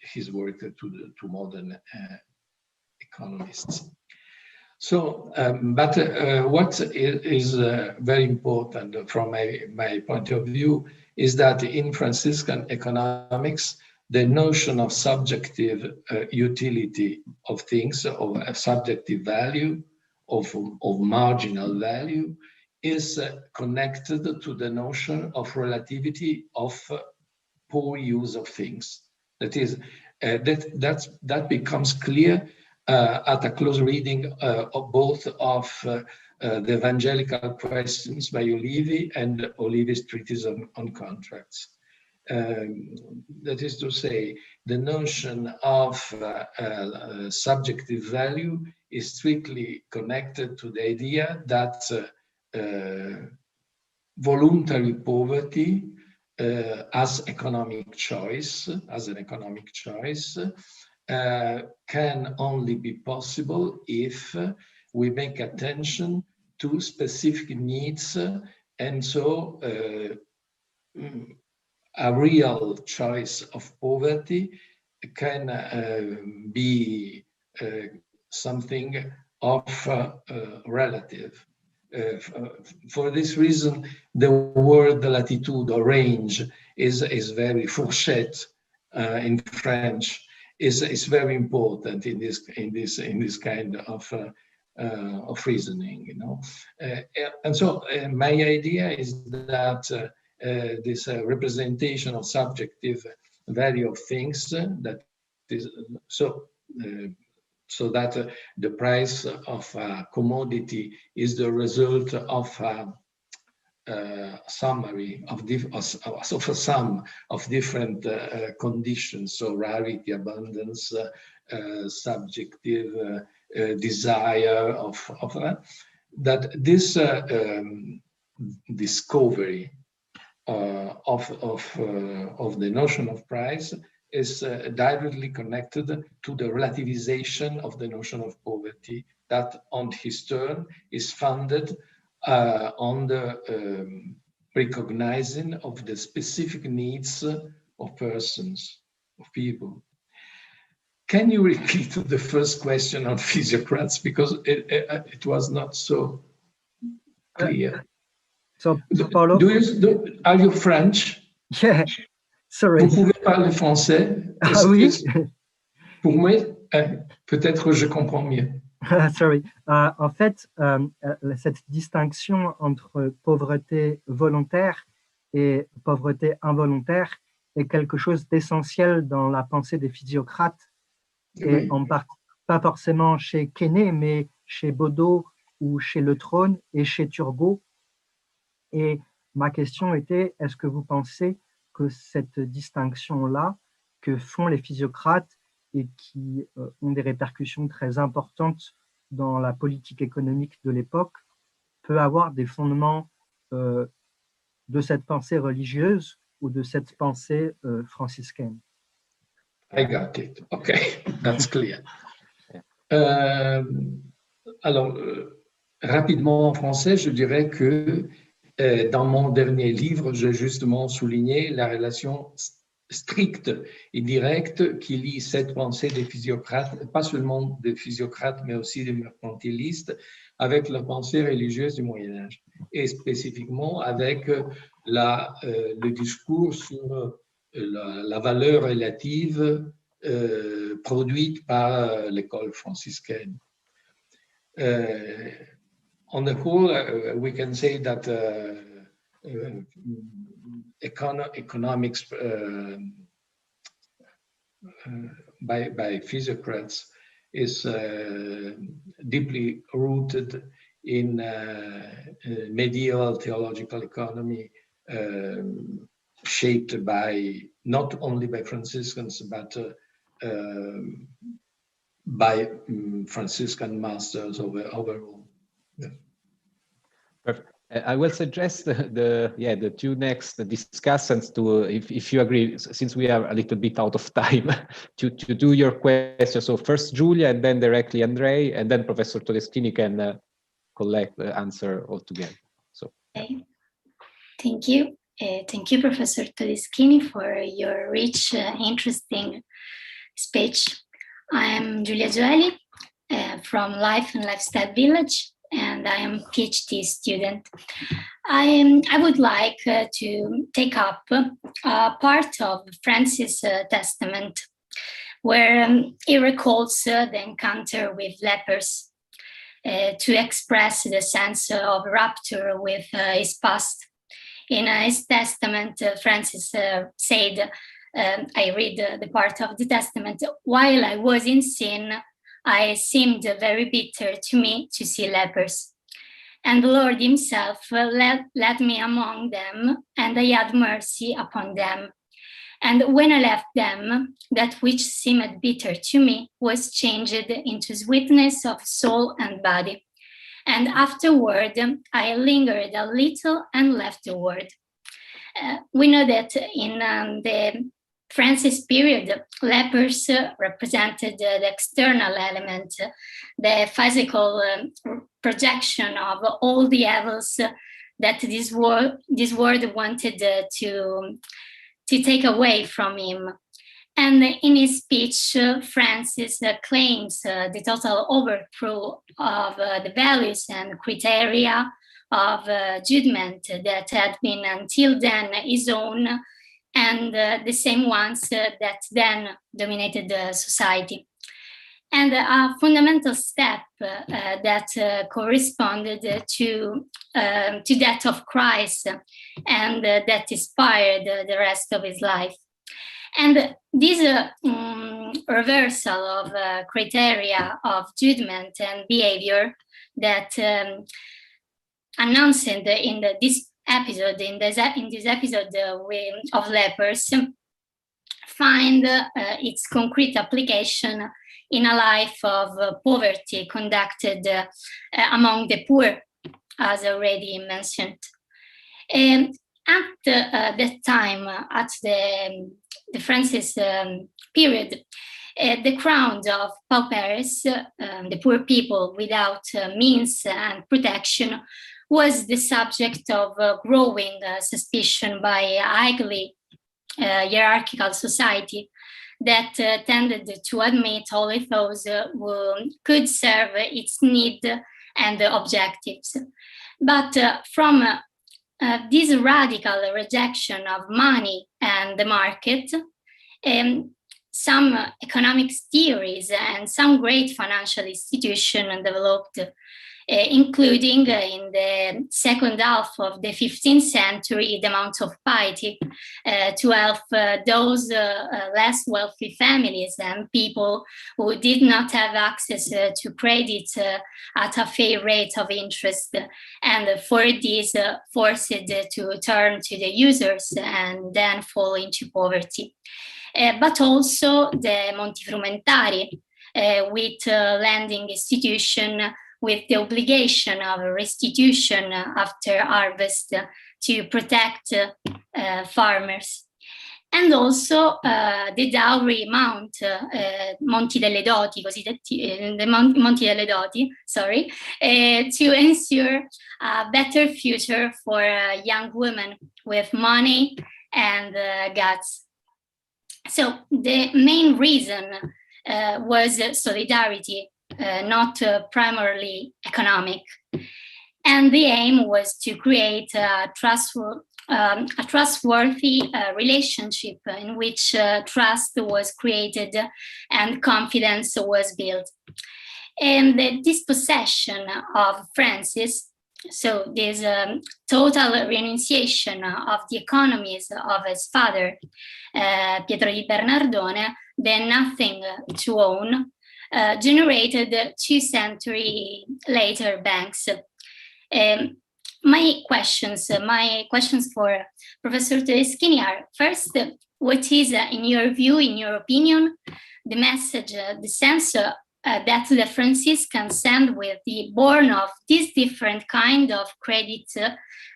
his work to modern economists. So, but what is very important from my point of view is that in Franciscan economics, the notion of subjective utility of things, of a subjective value, of marginal value, is connected to the notion of relativity of poor use of things. That is, that becomes clear at a close reading of both of the Evangelical Questions by Olivi and Olivi's Treatise on Contracts. That is to say, the notion of subjective value is strictly connected to the idea that voluntary poverty as an economic choice, can only be possible if we make attention to specific needs, and so a real choice of poverty can be something of relative. For this reason, the word latitude or range is very fourchette in French. Is very important in this kind of reasoning, you know. And so my idea is that this representation of subjective value of things that is so that the price of a commodity is the result of summary of a sum of different conditions, so rarity, abundance, subjective desire of that this discovery of the notion of price is directly connected to the relativization of the notion of poverty that on his turn is founded on the recognizing of the specific needs of persons, of people. Can you repeat the first question on physiocrats, because it was not so clear? So Paulo, are you French? Yeah, sorry. Vous pouvez parler français? Ah oui? Pour moi, peut-être je comprends mieux. Sorry. En fait, cette distinction entre pauvreté volontaire et pauvreté involontaire est quelque chose d'essentiel dans la pensée des physiocrates, et en partie, pas forcément chez Quesnay, mais chez Baudot ou chez Le Trône et chez Turgot. Et ma question était, est-ce que vous pensez que cette distinction-là que font les physiocrates et qui ont des répercussions très importantes dans la politique économique de l'époque, peut avoir des fondements de cette pensée religieuse ou de cette pensée franciscaine? I got it. Okay, that's clear. Alors, rapidement en français, je dirais que dans mon dernier livre, j'ai justement souligné la relation stricte et directe qui lie cette pensée des physiocrates, pas seulement des physiocrates, mais aussi des mercantilistes, avec la pensée religieuse du Moyen-Âge, et spécifiquement avec le discours sur la valeur relative produite par l'école franciscaine. On the whole, we can say that economics by physiocrats is deeply rooted in medieval theological economy, shaped not only by Franciscans, but by Franciscan masters overall. Yeah. Perfect. I will suggest the two next discussants to, if you agree, since we are a little bit out of time, to do your questions. So first Giulia, and then directly Andrei, and then Professor Tedeschini can collect the answer all together. So. Okay. Thank you. Thank you, Professor Tedeschini, for your rich, interesting speech. I am Giulia Gioeli, from Life and Lifestyle Village, and I am a PhD student. I would like to take up part of Francis' testament, where he recalls the encounter with lepers to express the sense of rupture with his past. In his testament, Francis said, I read the part of the testament, "While I was in sin, I seemed very bitter to me to see lepers. And the Lord himself led me among them, and I had mercy upon them. And when I left them, that which seemed bitter to me was changed into sweetness of soul and body. And afterward, I lingered a little and left the word." We know that in the Francis period, lepers represented the external element, the physical projection of all the evils that this world wanted to take away from him. And in his speech, Francis claims the total overthrow of the values and criteria of judgment that had been until then his own, and the same ones that then dominated the society. And a fundamental step that corresponded to that of Christ, and that inspired the rest of his life. And this reversal of criteria of judgment and behavior that announced in this episode of lepers find its concrete application in a life of poverty conducted among the poor, as already mentioned. At that time, at the Francis period, the crowd of paupers, the poor people without means and protection, was the subject of growing suspicion by a highly hierarchical society that tended to admit only those who could serve its need and objectives. But from this radical rejection of money and the market, some economic theories and some great financial institutions developed, including in the second half of the 15th century, the Mount of Piety, to help those less wealthy families and people who did not have access to credit at a fair rate of interest, and for this forced to turn to the users and then fall into poverty. But also the Monti Frumentari, with lending institution with the obligation of restitution after harvest to protect farmers. And also the dowry mount, Monti delle Doti, the Monti delle Doti, sorry, to ensure a better future for young women with money and guts. So the main reason was solidarity, not primarily economic. And the aim was to create a trustworthy relationship in which trust was created and confidence was built. And the dispossession of Francis, so this total renunciation of the economies of his father, Pietro di Bernardone, then nothing to own, generated 2 centuries later banks. My questions for Professor Tedeschini are, first, what is, in your view, in your opinion, the message, the sense that the Franciscans send with the born of this different kind of credit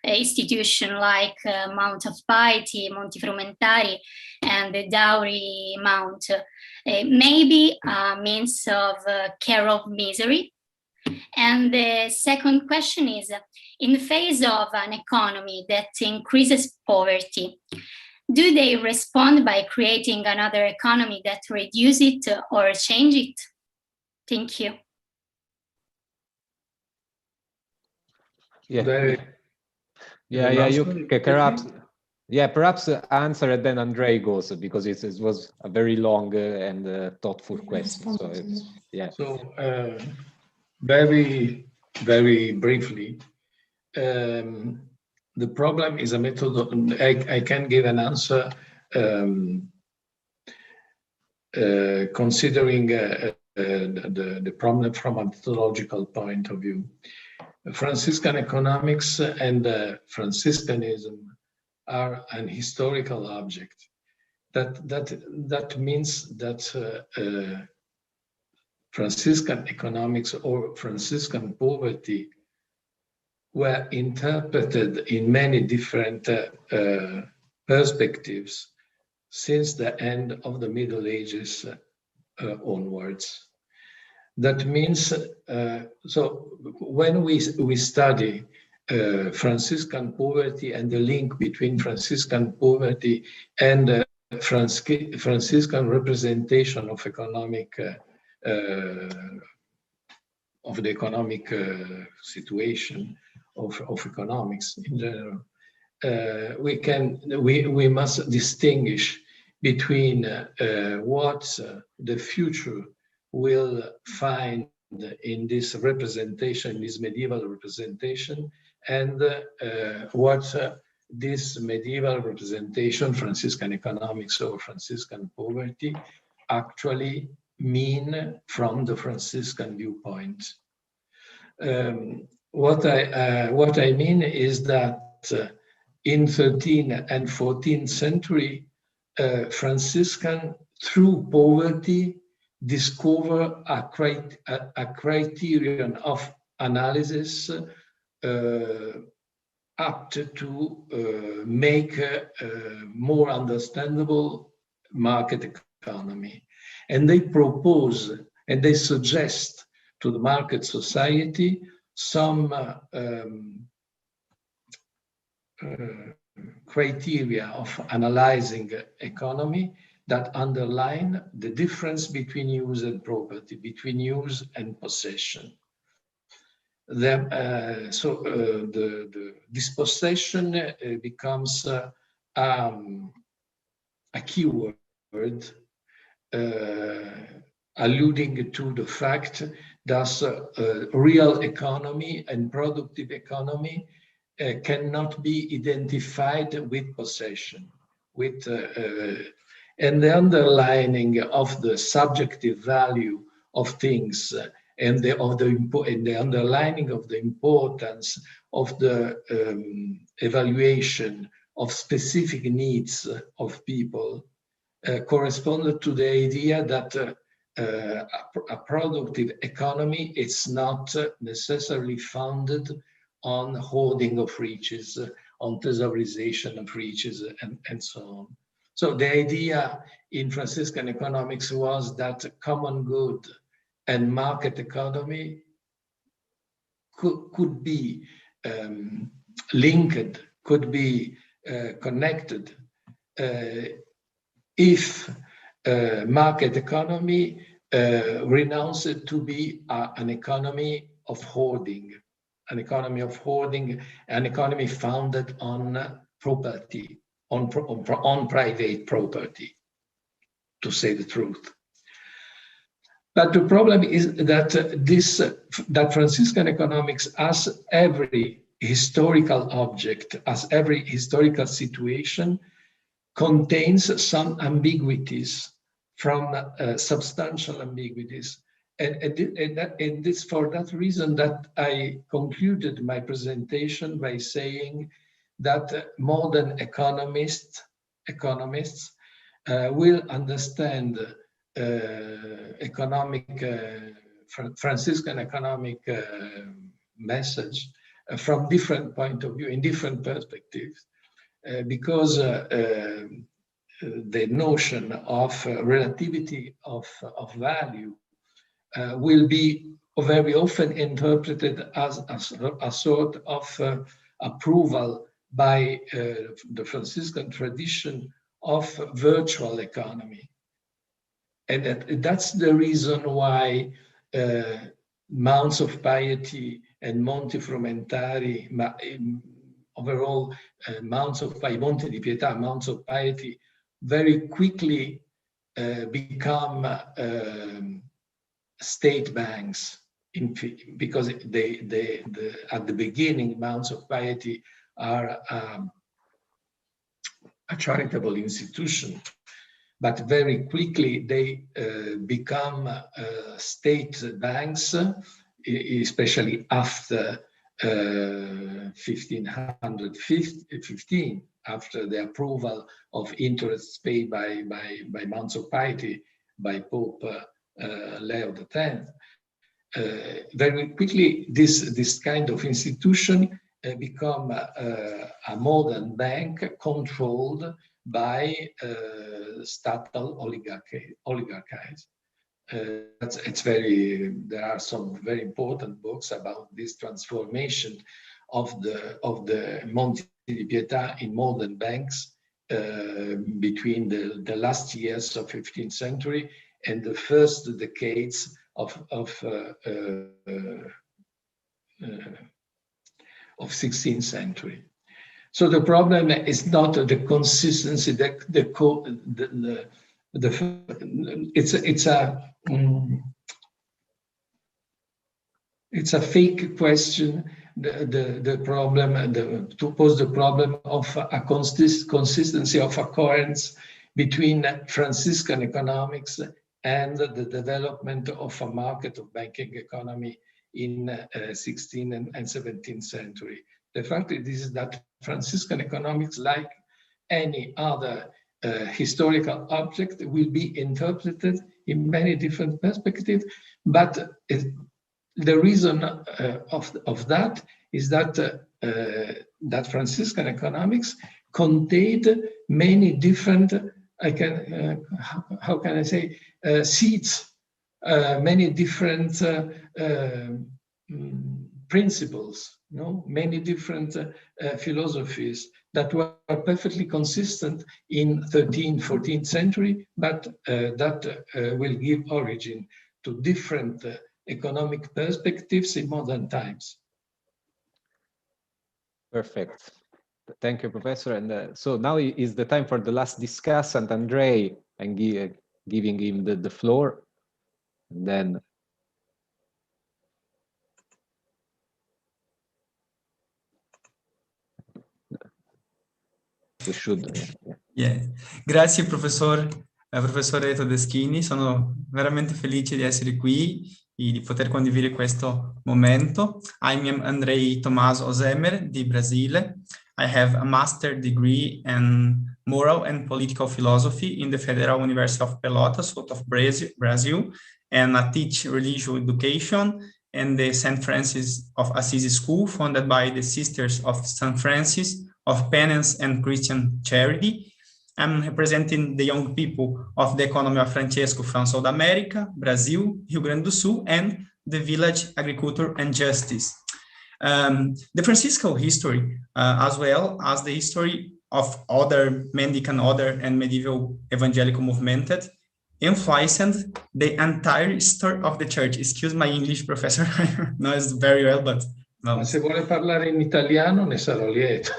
institution like Mount of Piety, Monti Frumentari, and the Dowry Mount? Maybe a means of care of misery. And the second question is, in the face of an economy that increases poverty, do they respond by creating another economy that reduces it or change it? Thank you. Yeah, you perhaps. Yeah, perhaps answer and then Andrei goes, because it was a very long and thoughtful question. So yeah. So very, very briefly, the problem is a method. I can give an answer considering the problem from a methodological point of view. Franciscan economics and Franciscanism are an historical object. That means that Franciscan economics or Franciscan poverty were interpreted in many different perspectives since the end of the Middle Ages onwards. That means, so when we study Franciscan poverty and the link between Franciscan poverty and Franciscan representation of economic of the economic situation of economics in general, we must distinguish between what the future will find in this representation, this medieval representation, and what this medieval representation, Franciscan economics or Franciscan poverty, actually mean from the Franciscan viewpoint. What I mean is that in 13th and 14th century, Franciscan, through poverty, discover a criterion of analysis apt to make a more understandable market economy. And they propose and they suggest to the market society some criteria of analyzing economy that underline the difference between use and property, between use and possession. This possession becomes a keyword alluding to the fact that real economy and productive economy cannot be identified with possession, and the underlining of the subjective value of things and the underlining of the importance of the evaluation of specific needs of people corresponded to the idea that a productive economy is not necessarily founded on hoarding of riches, on thesaurization of riches, and so on. So the idea in Franciscan economics was that common good and market economy could be linked, could be connected if market economy renounced to be an economy of hoarding, an economy founded on property, on private property, to say the truth. But the problem is that that Franciscan economics, as every historical object, as every historical situation, contains some ambiguities, from substantial ambiguities. And it's for that reason that I concluded my presentation by saying that modern economists will understand Franciscan economic message from different point of view, in different perspectives, because the notion of relativity of value will be very often interpreted as a sort of approval by the Franciscan tradition of virtual economy. And that's the reason why mounts of piety and Monti Frumentari, overall Mounts of Piety, Monte di Pietà, Mounts of Piety, very quickly become state banks, because at the beginning, Mounts of Piety are a charitable institution, but very quickly they become state banks, especially after 1515, after the approval of interests paid by Mounts of Piety by Pope Leo X. Very quickly, this kind of institution become a modern bank controlled by statal oligarchies. There are some very important books about this transformation of the Monte di Pietà in modern banks between the last years of 15th century and the first decades of 16th century. So the problem is not the consistency, it's a fake question. The problem, to pose the problem of a consistency of occurrence between Franciscan economics and the development of a market of banking economy in 16th and 17th century. The fact is that Franciscan economics, like any other historical object, will be interpreted in many different perspectives, but the reason of that is that that Franciscan economics contained many different, how can I say, seeds, many different principles, many different philosophies that were perfectly consistent in 13th, 14th century, but that will give origin to different economic perspectives in modern times. Perfect. Thank you, Professor. And so now is the time for the last discussant, Andrei, and giving him the floor. And then we should. Yeah. Grazie, professore Tedeschini. Sono veramente felice di essere qui e di poter condividere questo momento. I'm Andrei Tommaso Ozemer di Brasile. I have a master's degree in moral and political philosophy in the Federal University of Pelotas, south of Brazil, and I teach religious education in the St. Francis of Assisi School, founded by the Sisters of St. Francis of Penance and Christian Charity. I'm representing the young people of the economy of Francesco from South America, Brazil, Rio Grande do Sul, and the village agriculture and justice. The Franciscan history, as well as the history of other Mendicant order and medieval evangelical movement, influenced the entire history of the church. Excuse my English, professor. No, it's very well, but... Ma se vuole parlare in italiano ne sarò lieto.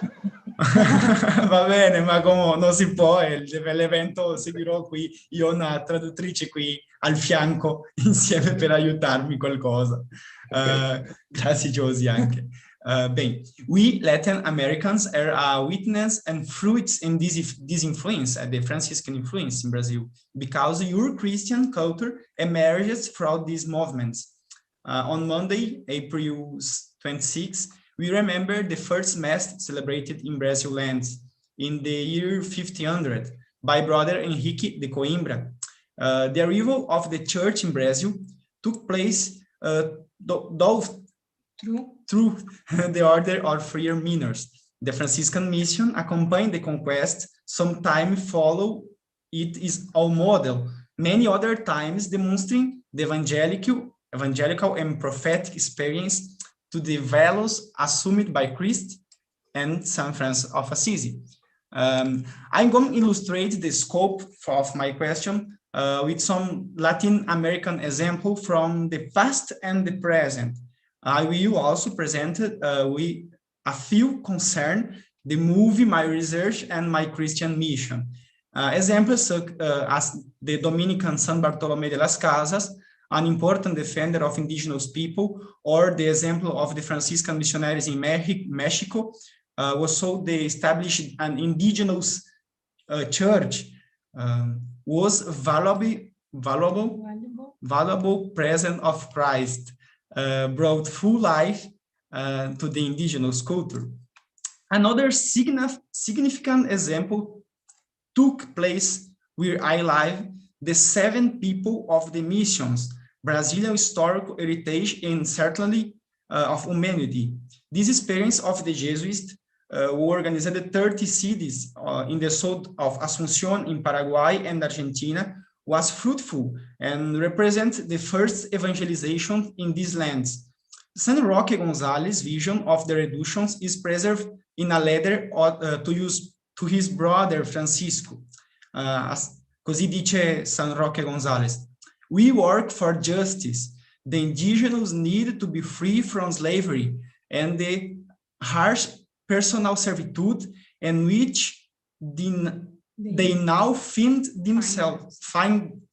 Va bene, ma come non si può, l'evento seguirò qui, io ho una traduttrice qui al fianco insieme per aiutarmi qualcosa. Grazie Josie anche. Bem, we Latin Americans are a witness and fruits in this influence, the Franciscan influence in Brazil, because your Christian culture emerges throughout these movements. On Monday, April 26, we remember the first Mass celebrated in Brazil lands in the year 1500 by Brother Henrique de Coimbra. The arrival of the church in Brazil took place through the order of Friar Minors. The Franciscan mission accompanied the conquest, sometime follow it is our model, many other times demonstrating the evangelical and prophetic experience to the values assumed by Christ and St. Francis of Assisi. I'm going to illustrate the scope of my question with some Latin American example from the past and the present. I will also present with a few concern the movie, my research, and my Christian mission. Examples as the Dominican San Bartolome de las Casas, an important defender of indigenous people, or the example of the Franciscan missionaries in Mexico, was so they established an indigenous church, was valuable presence of Christ, brought full life to the indigenous culture. Another significant example took place where I live, the 7 people of the missions, Brazilian historical heritage and certainly of humanity. This experience of the Jesuits who organized 30 cities in the south of Asunción in Paraguay and Argentina was fruitful and represents the first evangelization in these lands. San Roque Gonzalez' vision of the reductions is preserved in a letter to his brother Francisco. Così dice San Roque Gonzalez: "We work for justice. The indigenous need to be free from slavery and the harsh personal servitude in which they now find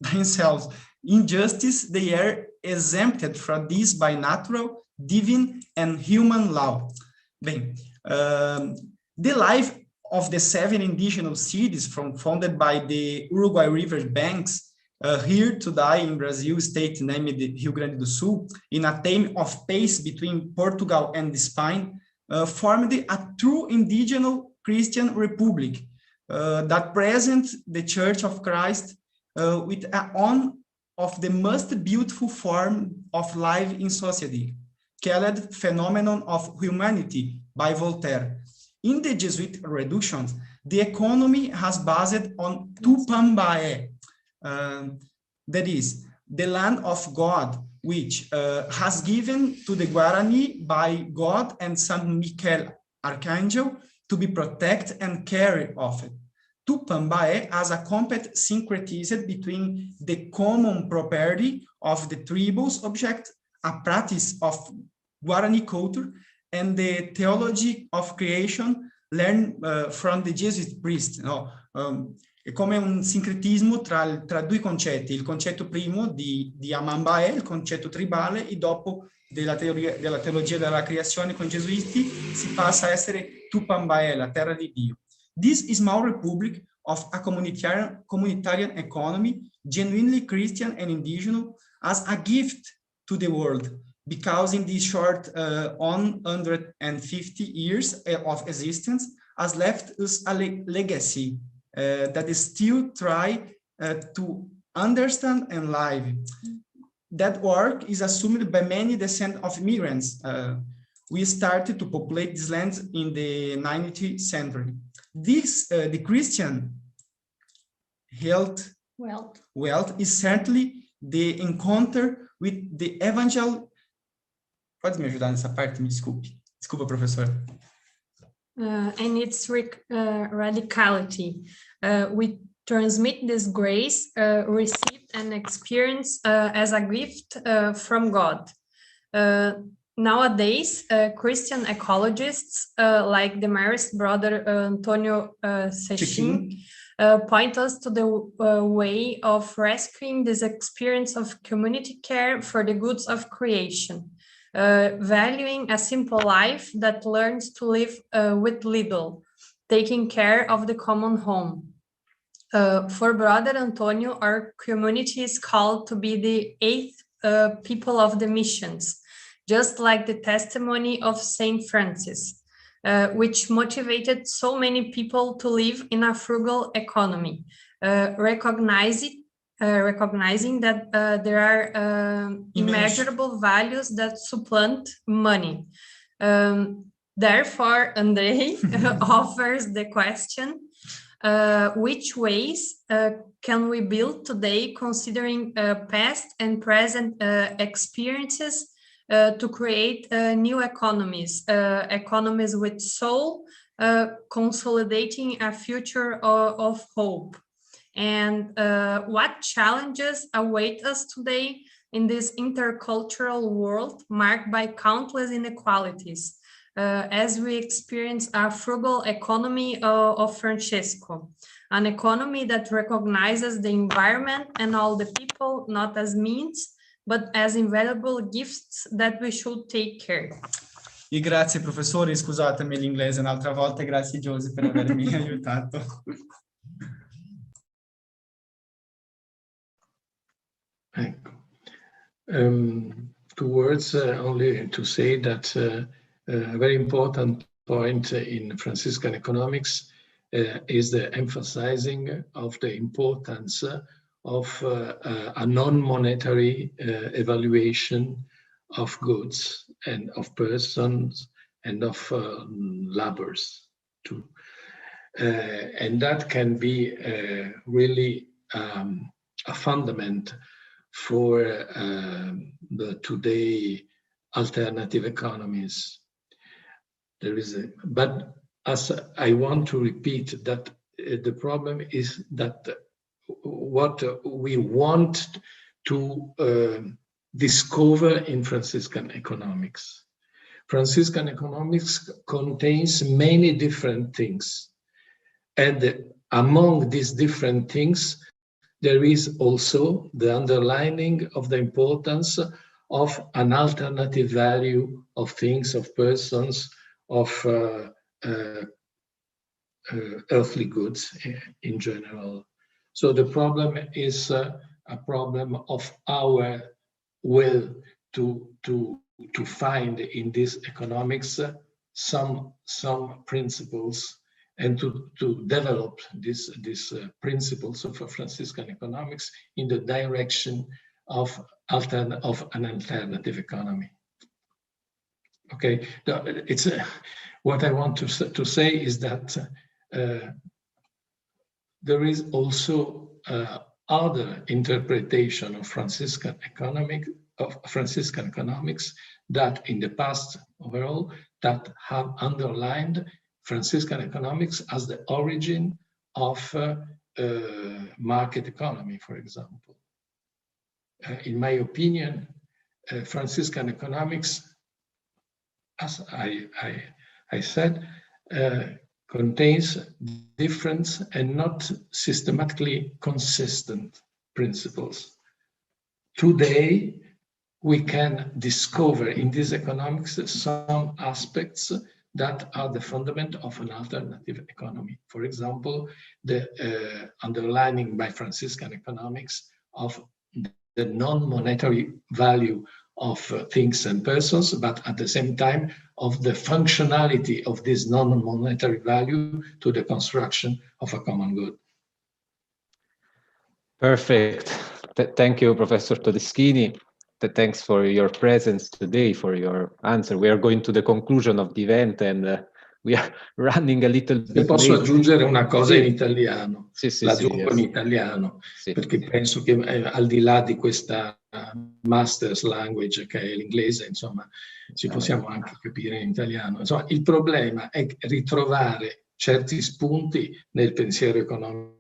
themselves. Injustice, they are exempted from this by natural, divine, and human law." Bem, the life of the 7 indigenous cities founded by the Uruguay River banks, here today in Brazil state named Rio Grande do Sul, in a time of peace between Portugal and Spain, formed a true indigenous Christian republic that present the Church of Christ with one of the most beautiful form of life in society, called phenomenon of humanity by Voltaire. In the Jesuit reductions, the economy has based on Tupambaé, that is, the land of God, which has given to the Guarani by God and San Michael Archangel to be protected and carried of it. Tupambaé as a complete syncretism between the common property of the tribals object, a practice of Guarani culture, and the theology of creation learned from the Jesuit priest. No? È come un sincretismo tra 2 concetti, il concetto primo di Amambaé, il concetto tribale, e dopo della teologia della creazione con i Gesuiti si passa a essere Tupambaé, la terra di Dio. This small republic of a communitarian economy, genuinely Christian and indigenous, as a gift to the world, because in these short 150 years of existence has left us a legacy that is still try to understand and live. That work is assumed by many descendants of immigrants. We started to populate these lands in the 19th century. This, the Christian wealth is certainly the encounter with the evangel. Pode me ajudar nessa parte? Me desculpe. Desculpa, professor. And its radicality. We transmit this grace received and experienced as a gift from God. Nowadays, Christian ecologists like the Marist brother Antonio Tedeschini point us to the way of rescuing this experience of community care for the goods of creation, valuing a simple life that learns to live with little, taking care of the common home. For Brother Antonio, our community is called to be the 8th people of the missions, just like the testimony of Saint Francis, which motivated so many people to live in a frugal economy, recognizing that there are immeasurable values that supplant money. Therefore, Andrei offers the question, which ways can we build today, considering past and present experiences, to create new economies, economies with soul, consolidating a future of hope? And what challenges await us today in this intercultural world marked by countless inequalities, as we experience a frugal economy of Francesco, an economy that recognizes the environment and all the people not as means, but as invaluable gifts that we should take care. E grazie professori, scusatemi l'inglese un'altra volta, grazie Giuse per avermi aiutato. Ecco. Two words only to say that a very important point in Franciscan economics is the emphasizing of the importance of a non-monetary evaluation of goods and of persons and of labors too. And that can be really a fundament for the today alternative economies. But as I want to repeat that the problem is that what we want to discover in Franciscan economics. Franciscan economics contains many different things. And among these different things, there is also the underlining of the importance of an alternative value of things, of persons, of earthly goods in general. So the problem is a problem of our will to find in this economics some principles and to develop these principles of Franciscan economics in the direction of an alternative economy. Okay, it's what I want to say is that there is also other interpretation of Franciscan economics that in the past overall that have underlined Franciscan economics as the origin of market economy, for example. In my opinion, Franciscan economics, as I said, contains different and not systematically consistent principles. Today, we can discover in this economics some aspects that are the fundament of an alternative economy. For example, the underlining by Franciscan economics of the non-monetary value of things and persons, but at the same time of the functionality of this non-monetary value to the construction of a common good. Perfect. Thank you, Professor Tedeschini. Thanks for your presence today, for your answer. We are going to the conclusion of the event and we are running a little bit. Se posso late. aggiungere una cosa in italiano, Sì, l'aggiungo in italiano, perché penso che al di là di questa master's language che è l'inglese, insomma, ci possiamo anche capire in italiano. Insomma, il problema è ritrovare certi spunti nel pensiero economico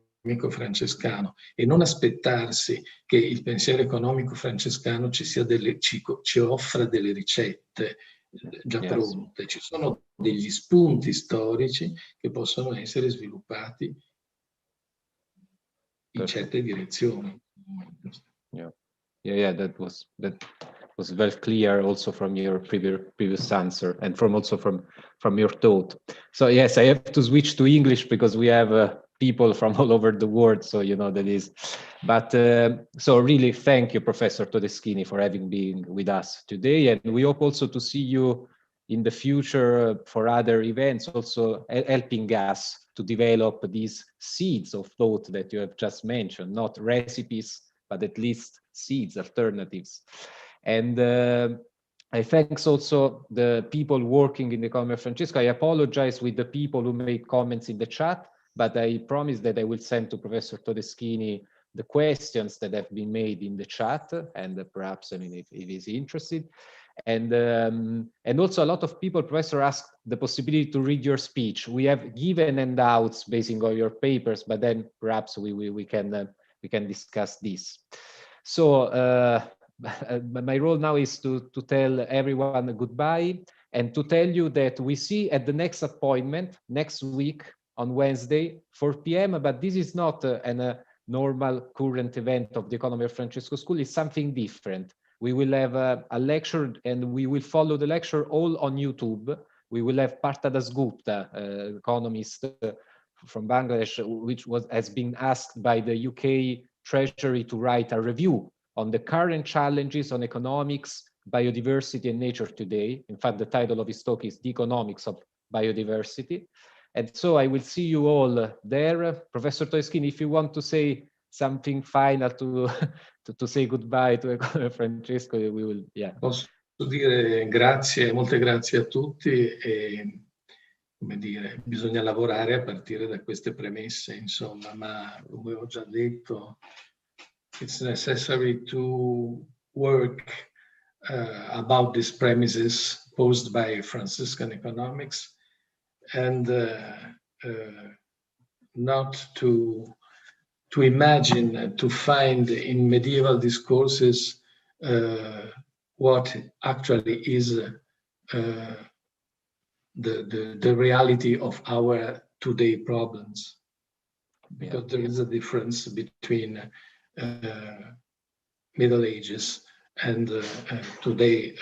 francescano e non aspettarsi che il pensiero economico francescano ci offra delle ricette già pronte. Ci sono degli spunti storici che possono essere sviluppati in certe direzioni. Yeah, that was very clear also from your previous answer and from your thought. So yes, I have to switch to English because we have people from all over the world, so you know that is. But so really thank you, Professor Tedeschini, for having been with us today, and we hope also to see you in the future for other events, also helping us to develop these seeds of thought that you have just mentioned, not recipes, but at least seeds, alternatives. And I thanks also the people working in the economy of Francesco. I apologize with the people who made comments in the chat, but I promise that I will send to Professor Tedeschini the questions that have been made in the chat, and perhaps, I mean, if he's interested. And also a lot of people, Professor, asked the possibility to read your speech. We have given handouts based on your papers, but then perhaps we can discuss this. So my role now is to tell everyone goodbye and to tell you that we see at the next appointment next week on Wednesday, 4 p.m. But this is not a normal current event of the Economy of Francesco School. It's something different. We will have a lecture, and we will follow the lecture all on YouTube. We will have Partha Dasgupta, economist from Bangladesh, which has been asked by the UK Treasury to write a review on the current challenges on economics, biodiversity, and nature today. In fact, the title of his talk is The Economics of Biodiversity. And so I will see you all there. Professor Tedeschini, if you want to say something final to say goodbye to Francesco, we will, yeah. Posso dire grazie, molte grazie a tutti e, come dire, bisogna lavorare a partire da queste premesse, insomma, ma come ho già detto, it's necessary to work about these premises posed by Franciscan economics and not to imagine, to find in medieval discourses what actually is the reality of our today problems, because there is a difference between Middle Ages and today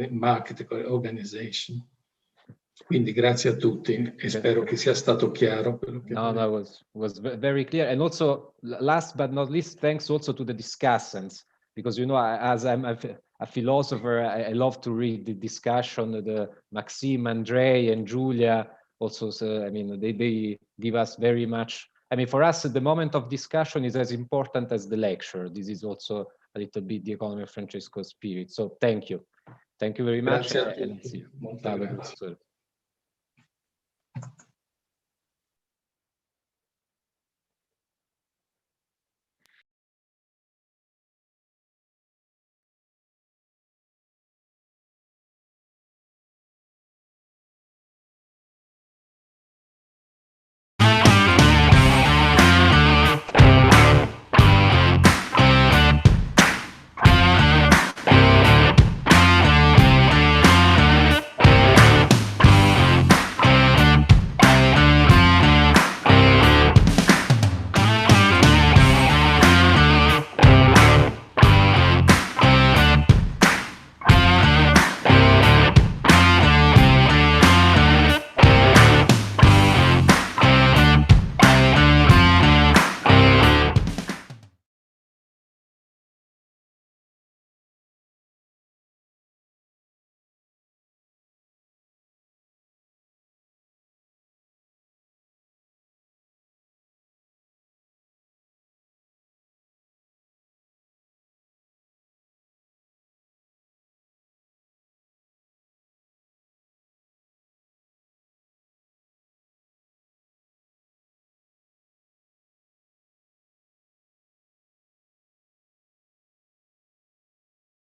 market organization. Quindi grazie a tutti e spero che sia stato chiaro. No, was very clear. And also, last but not least, thanks also to the discussants, because, you know, as I'm a philosopher, I love to read the discussion, the Maxime, Andrei, and Julia also. So, I mean, they give us very much. I mean, for us, the moment of discussion is as important as the lecture. This is also a little bit the Economy of Francesco's spirit. So thank you. Thank you very much. Grazie a tutti. Molto grazie.